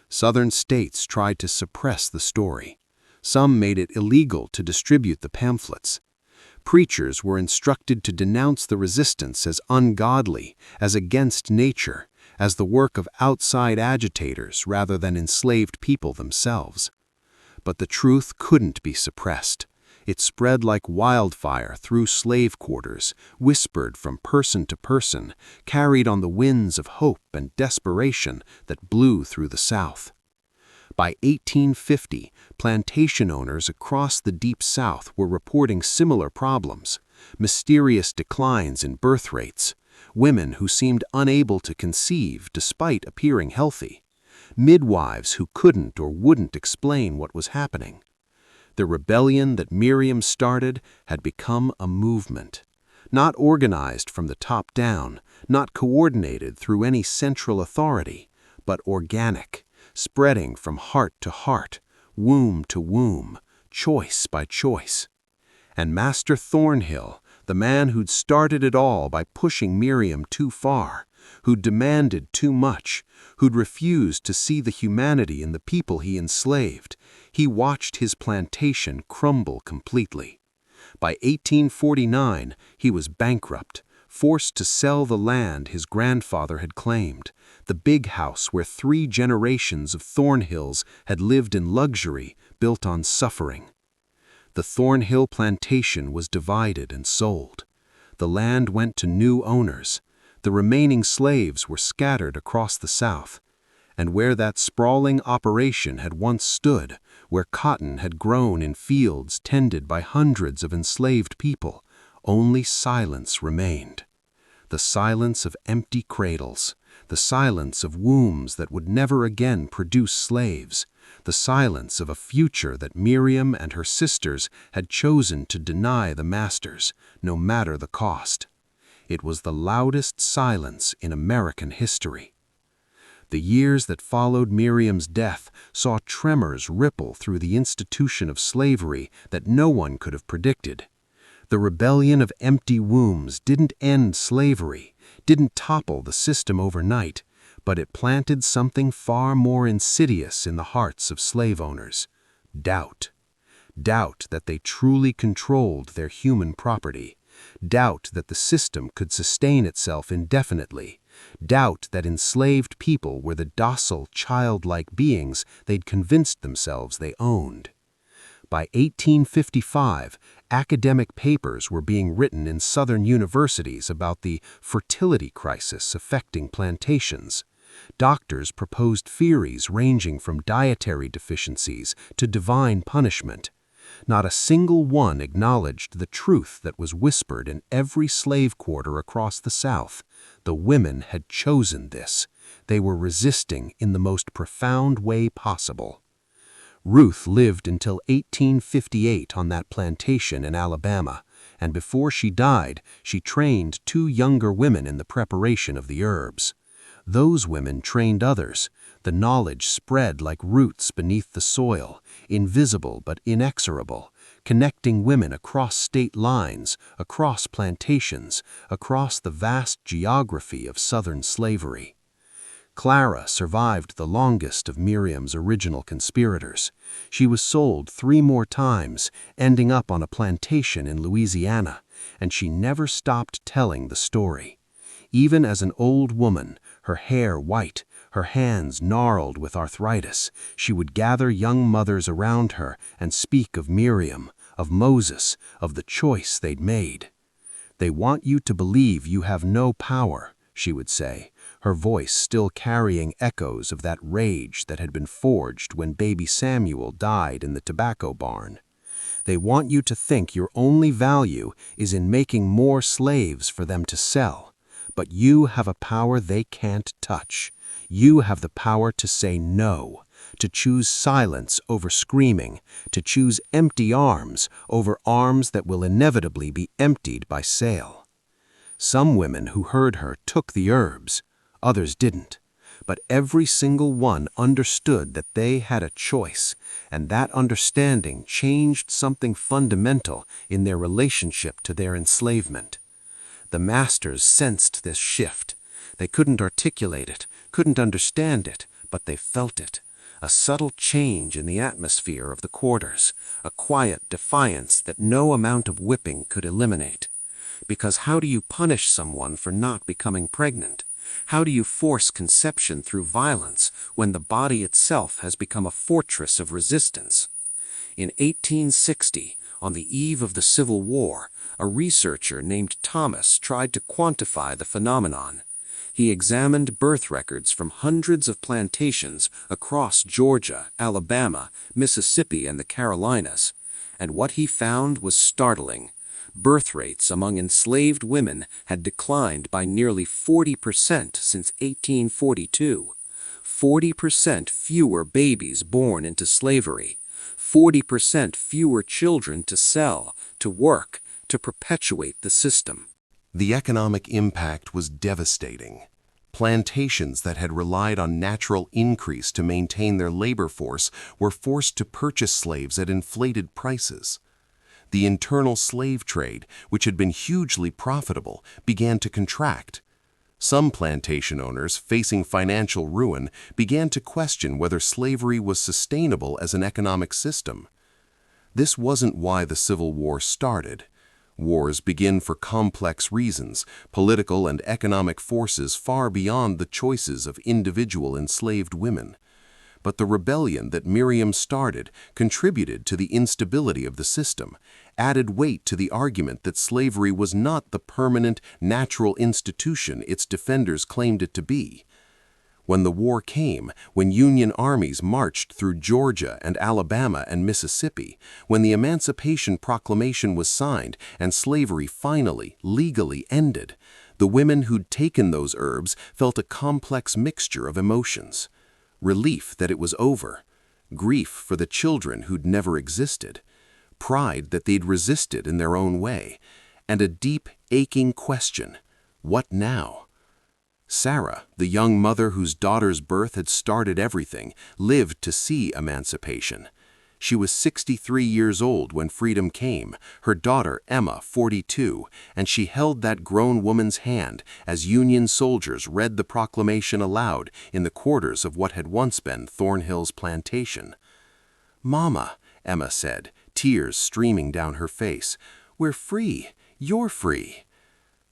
Southern states tried to suppress the story. Some made it illegal to distribute the pamphlets. Preachers were instructed to denounce the resistance as ungodly, as against nature, as the work of outside agitators rather than enslaved people themselves. But the truth couldn't be suppressed. It spread like wildfire through slave quarters, whispered from person to person, carried on the winds of hope and desperation that blew through the South. By 1850, plantation owners across the Deep South were reporting similar problems: mysterious declines in birth rates, women who seemed unable to conceive despite appearing healthy, midwives who couldn't or wouldn't explain what was happening. The rebellion that Miriam started had become a movement, not organized from the top down, not coordinated through any central authority, but organic, spreading from heart to heart, womb to womb, choice by choice. And Master Thornhill, the man who'd started it all by pushing Miriam too far, who'd demanded too much, who'd refused to see the humanity in the people he enslaved, he watched his plantation crumble completely. By 1849, he was bankrupt, forced to sell the land his grandfather had claimed, the big house where 3 generations of Thornhills had lived in luxury, built on suffering. The Thornhill plantation was divided and sold. The land went to new owners. The remaining slaves were scattered across the South. And where that sprawling operation had once stood, where cotton had grown in fields tended by hundreds of enslaved people, only silence remained. The silence of empty cradles, the silence of wombs that would never again produce slaves, the silence of a future that Miriam and her sisters had chosen to deny the masters, no matter the cost. It was the loudest silence in American history. The years that followed Miriam's death saw tremors ripple through the institution of slavery that no one could have predicted. The rebellion of empty wombs didn't end slavery, didn't topple the system overnight, but it planted something far more insidious in the hearts of slave owners: doubt. Doubt that they truly controlled their human property, doubt that the system could sustain itself indefinitely, doubt that enslaved people were the docile, childlike beings they'd convinced themselves they owned. By 1855, academic papers were being written in Southern universities about the fertility crisis affecting plantations. Doctors proposed theories ranging from dietary deficiencies to divine punishment. Not a single one acknowledged the truth that was whispered in every slave quarter across the South. The women had chosen this. They were resisting in the most profound way possible. Ruth lived until 1858 on that plantation in Alabama, and before she died, she trained 2 younger women in the preparation of the herbs. Those women trained others. The knowledge spread like roots beneath the soil, invisible but inexorable, connecting women across state lines, across plantations, across the vast geography of Southern slavery. Clara survived the longest of Miriam's original conspirators. She was sold 3 more times, ending up on a plantation in Louisiana, and she never stopped telling the story. Even as an old woman, her hair white, her hands gnarled with arthritis, she would gather young mothers around her and speak of Miriam, of Moses, of the choice they'd made. "They want you to believe you have no power," she would say, her voice still carrying echoes of that rage that had been forged when baby Samuel died in the tobacco barn. "They want you to think your only value is in making more slaves for them to sell. But you have a power they can't touch. You have the power to say no, to choose silence over screaming, to choose empty arms over arms that will inevitably be emptied by sale." Some women who heard her took the herbs, others didn't. But every single one understood that they had a choice, and that understanding changed something fundamental in their relationship to their enslavement. The masters sensed this shift. They couldn't articulate it, couldn't understand it, but they felt it. A subtle change in the atmosphere of the quarters, a quiet defiance that no amount of whipping could eliminate. Because how do you punish someone for not becoming pregnant? How do you force conception through violence when the body itself has become a fortress of resistance? In 1860, on the eve of the Civil War, a researcher named Thomas tried to quantify the phenomenon. He examined birth records from hundreds of plantations across Georgia, Alabama, Mississippi, and the Carolinas, and what he found was startling. Birth rates among enslaved women had declined by nearly 40% since 1842. 40% fewer babies born into slavery. 40% fewer children to sell, to work, to perpetuate the system. The economic impact was devastating. Plantations that had relied on natural increase to maintain their labor force were forced to purchase slaves at inflated prices. The internal slave trade, which had been hugely profitable, began to contract. Some plantation owners, facing financial ruin, began to question whether slavery was sustainable as an economic system. This wasn't why the Civil War started. Wars begin for complex reasons, political and economic forces far beyond the choices of individual enslaved women. But the rebellion that Miriam started contributed to the instability of the system, added weight to the argument that slavery was not the permanent, natural institution its defenders claimed it to be. When the war came, when Union armies marched through Georgia and Alabama and Mississippi, when the Emancipation Proclamation was signed and slavery finally, legally ended, the women who'd taken those herbs felt a complex mixture of emotions. Relief that it was over, grief for the children who'd never existed, pride that they'd resisted in their own way, and a deep, aching question: what now? Sarah, the young mother whose daughter's birth had started everything, lived to see emancipation. She was 63 years old when freedom came, her daughter Emma 42, and she held that grown woman's hand as Union soldiers read the proclamation aloud in the quarters of what had once been Thornhill's plantation. "Mama," Emma said, tears streaming down her face, "we're free. You're free."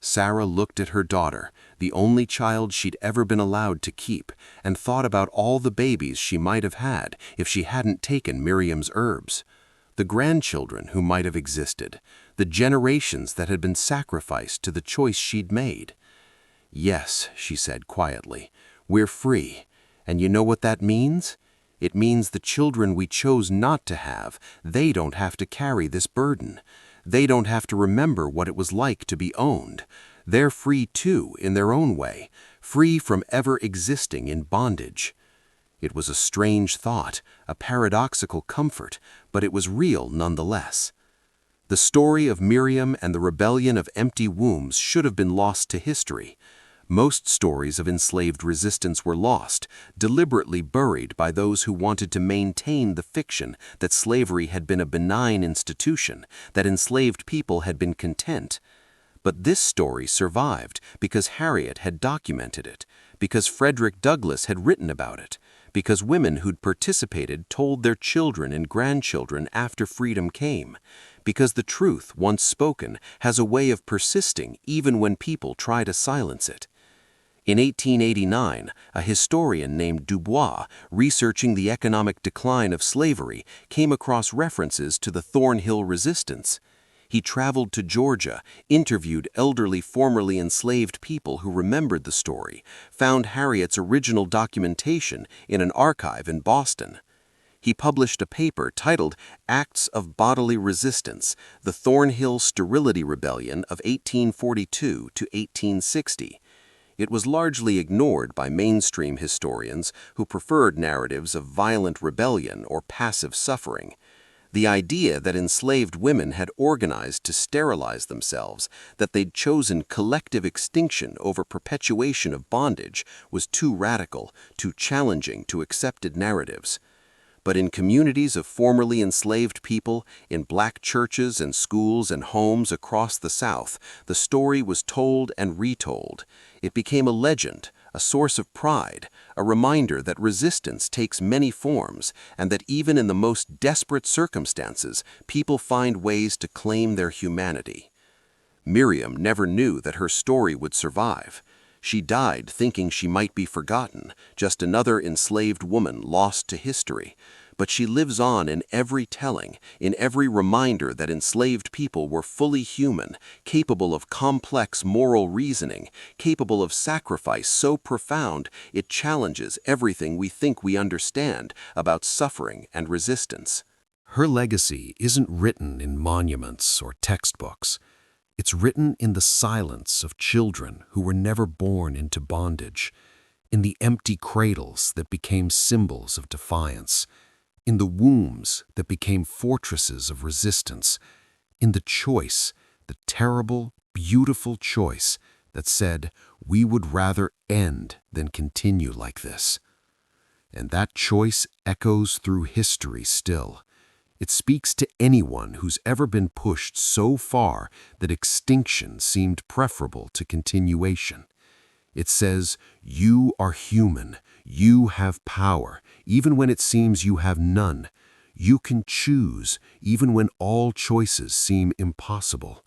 Sarah looked at her daughter, the only child she'd ever been allowed to keep, and thought about all the babies she might have had if she hadn't taken Miriam's herbs. The grandchildren who might have existed, the generations that had been sacrificed to the choice she'd made. "Yes," she said quietly, "we're free. And you know what that means? It means the children we chose not to have, they don't have to carry this burden. They don't have to remember what it was like to be owned. They're free too, in their own way, free from ever existing in bondage." It was a strange thought, a paradoxical comfort, but it was real nonetheless. The story of Miriam and the rebellion of empty wombs should have been lost to history. Most stories of enslaved resistance were lost, deliberately buried by those who wanted to maintain the fiction that slavery had been a benign institution, that enslaved people had been content. But this story survived because Harriet had documented it, because Frederick Douglass had written about it, because women who'd participated told their children and grandchildren after freedom came, because the truth, once spoken, has a way of persisting even when people try to silence it. In 1889, a historian named Dubois, researching the economic decline of slavery, came across references to the Thornhill Resistance. He traveled to Georgia, interviewed elderly formerly enslaved people who remembered the story, found Harriet's original documentation in an archive in Boston. He published a paper titled Acts of Bodily Resistance, the Thornhill Sterility Rebellion of 1842 to 1860. It was largely ignored by mainstream historians who preferred narratives of violent rebellion or passive suffering. The idea that enslaved women had organized to sterilize themselves, that they'd chosen collective extinction over perpetuation of bondage, was too radical, too challenging to accepted narratives. But in communities of formerly enslaved people, in black churches and schools and homes across the South, the story was told and retold. It became a legend, a source of pride, a reminder that resistance takes many forms, and that even in the most desperate circumstances, people find ways to claim their humanity. Miriam never knew that her story would survive. She died thinking she might be forgotten, just another enslaved woman lost to history. But she lives on in every telling, in every reminder that enslaved people were fully human, capable of complex moral reasoning, capable of sacrifice so profound it challenges everything we think we understand about suffering and resistance. Her legacy isn't written in monuments or textbooks. It's written in the silence of children who were never born into bondage, in the empty cradles that became symbols of defiance, in the wombs that became fortresses of resistance, in the choice, the terrible, beautiful choice that said we would rather end than continue like this. And that choice echoes through history still. It speaks to anyone who's ever been pushed so far that extinction seemed preferable to continuation. It says, you are human, you have power, even when it seems you have none. You can choose, even when all choices seem impossible.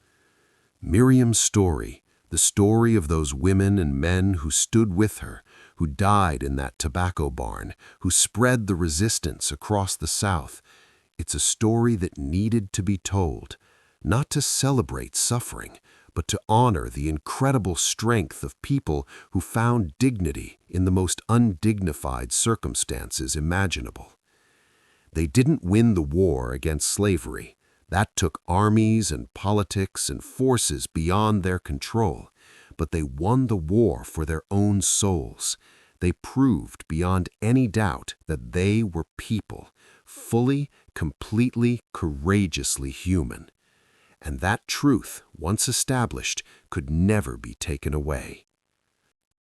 Miriam's story, the story of those women and men who stood with her, who died in that tobacco barn, who spread the resistance across the South, it's a story that needed to be told, not to celebrate suffering, but to honor the incredible strength of people who found dignity in the most undignified circumstances imaginable. They didn't win the war against slavery. That took armies and politics and forces beyond their control, but they won the war for their own souls. They proved beyond any doubt that they were people, fully, completely, courageously human. And that truth, once established, could never be taken away.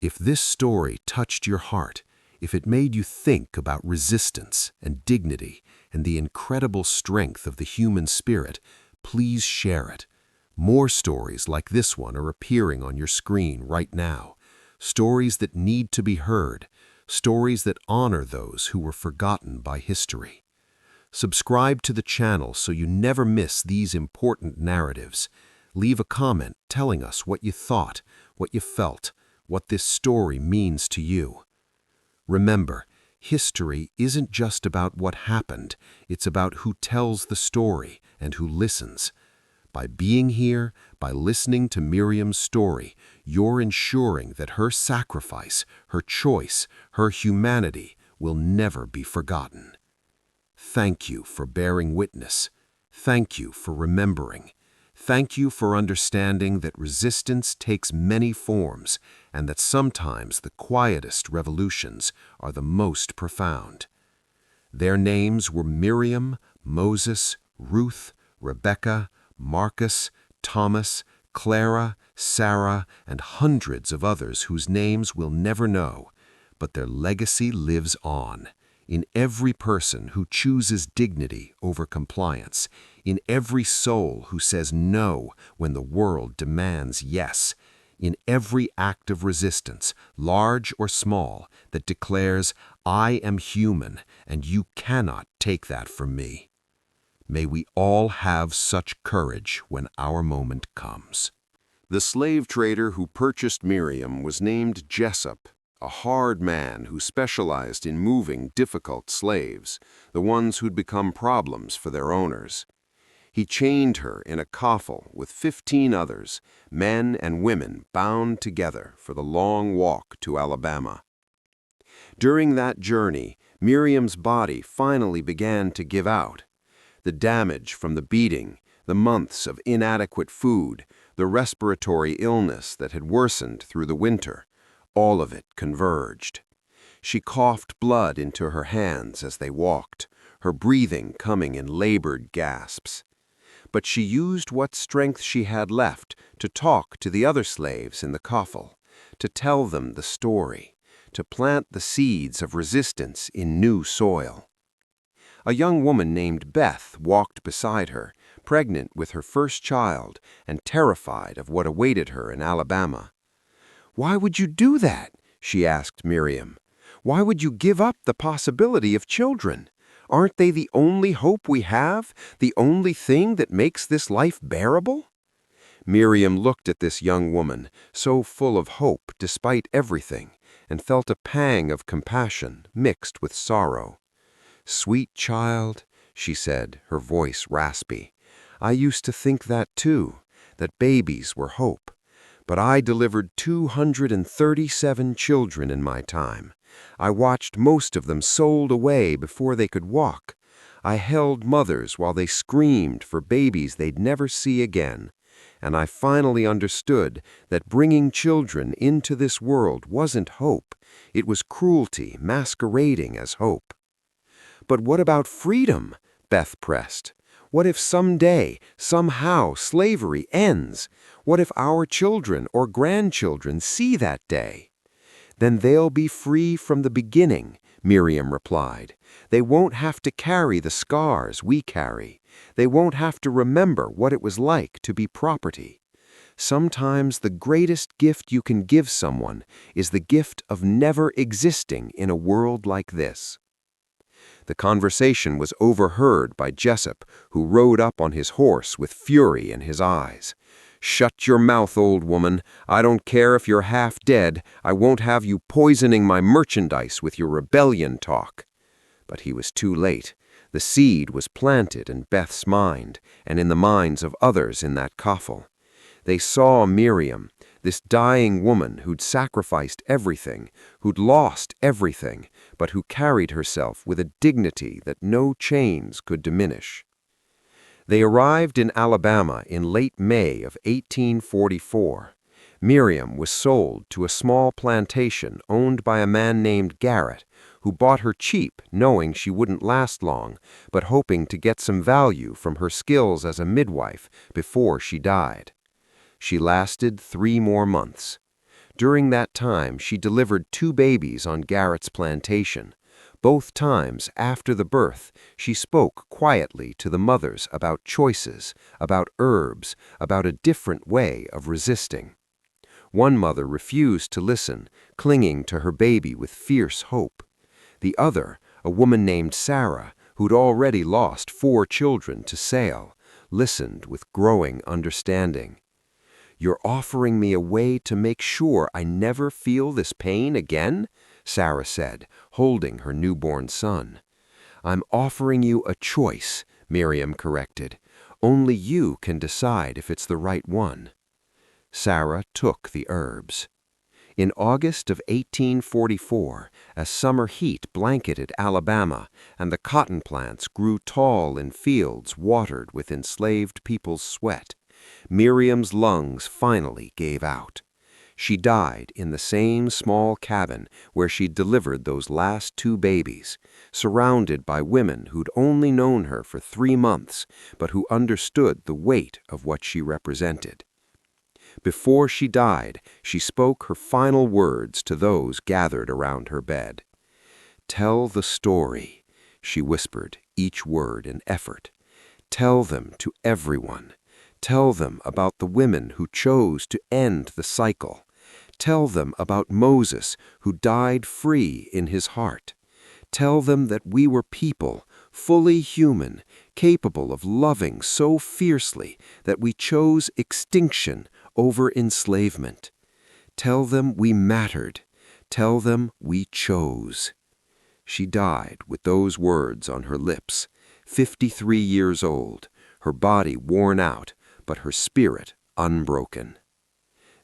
If this story touched your heart, if it made you think about resistance and dignity and the incredible strength of the human spirit, please share it. More stories like this one are appearing on your screen right now. Stories that need to be heard, stories that honor those who were forgotten by history. Subscribe to the channel so you never miss these important narratives. Leave a comment telling us what you thought, what you felt, what this story means to you. Remember, history isn't just about what happened, it's about who tells the story and who listens. By being here, by listening to Miriam's story, you're ensuring that her sacrifice, her choice, her humanity will never be forgotten. Thank you for bearing witness. Thank you for remembering. Thank you for understanding that resistance takes many forms and that sometimes the quietest revolutions are the most profound. Their names were Miriam, Moses, Ruth, Rebecca, Marcus, Thomas, Clara, Sarah, and hundreds of others whose names we'll never know, but their legacy lives on. In every person who chooses dignity over compliance, in every soul who says no when the world demands yes, in every act of resistance, large or small, that declares, I am human and you cannot take that from me. May we all have such courage when our moment comes. The slave trader who purchased Miriam was named Jessup, a hard man who specialized in moving difficult slaves, the ones who'd become problems for their owners. He chained her in a coffle with 15 others, men and women bound together for the long walk to Alabama. During that journey, Miriam's body finally began to give out. The damage from the beating, the months of inadequate food, the respiratory illness that had worsened through the winter, all of it converged. She coughed blood into her hands as they walked, her breathing coming in labored gasps. But she used what strength she had left to talk to the other slaves in the coffle, to tell them the story, to plant the seeds of resistance in new soil. A young woman named Beth walked beside her, pregnant with her first child and terrified of what awaited her in Alabama. "Why would you do that?" she asked Miriam. "Why would you give up the possibility of children? Aren't they the only hope we have, the only thing that makes this life bearable?" Miriam looked at this young woman, so full of hope despite everything, and felt a pang of compassion mixed with sorrow. "Sweet child," she said, her voice raspy, "I used to think that too, that babies were hope. But I delivered 237 children in my time. I watched most of them sold away before they could walk. I held mothers while they screamed for babies they'd never see again. And I finally understood that bringing children into this world wasn't hope. It was cruelty masquerading as hope." "But what about freedom?" Beth pressed. "What if someday, somehow, slavery ends? What if our children or grandchildren see that day?" "Then they'll be free from the beginning," Miriam replied. "They won't have to carry the scars we carry. They won't have to remember what it was like to be property. Sometimes the greatest gift you can give someone is the gift of never existing in a world like this." The conversation was overheard by Jessup, who rode up on his horse with fury in his eyes. "Shut your mouth, old woman. I don't care if you're half dead. I won't have you poisoning my merchandise with your rebellion talk." But he was too late. The seed was planted in Beth's mind and in the minds of others in that coffle. They saw Miriam, this dying woman who'd sacrificed everything, who'd lost everything, but who carried herself with a dignity that no chains could diminish. They arrived in Alabama in late May of 1844. Miriam was sold to a small plantation owned by a man named Garrett, who bought her cheap, knowing she wouldn't last long, but hoping to get some value from her skills as a midwife before she died. She lasted 3 more months. During that time, she delivered 2 babies on Garrett's plantation. Both times, after the birth, she spoke quietly to the mothers about choices, about herbs, about a different way of resisting. One mother refused to listen, clinging to her baby with fierce hope. The other, a woman named Sarah, who'd already lost 4 children to sale, listened with growing understanding. "You're offering me a way to make sure I never feel this pain again?" Sarah said, holding her newborn son. "I'm offering you a choice," Miriam corrected. "Only you can decide if it's the right one." Sarah took the herbs. In August of 1844, as summer heat blanketed Alabama and the cotton plants grew tall in fields watered with enslaved people's sweat, Miriam's lungs finally gave out. She died in the same small cabin where she'd delivered those last 2 babies, surrounded by women who'd only known her for 3 months, but who understood the weight of what she represented. Before she died, she spoke her final words to those gathered around her bed. "Tell the story," she whispered, each word an effort. "Tell them to everyone. Tell them about the women who chose to end the cycle. Tell them about Moses, who died free in his heart. Tell them that we were people, fully human, capable of loving so fiercely that we chose extinction over enslavement. Tell them we mattered. Tell them we chose. She died with those words on her lips, 53 years old, her body worn out, but her spirit unbroken.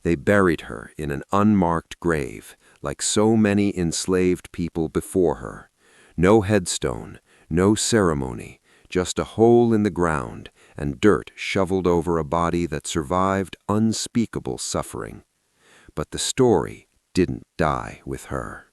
They buried her in an unmarked grave, like so many enslaved people before her. No headstone, no ceremony, just a hole in the ground and dirt shoveled over a body that survived unspeakable suffering. But the story didn't die with her.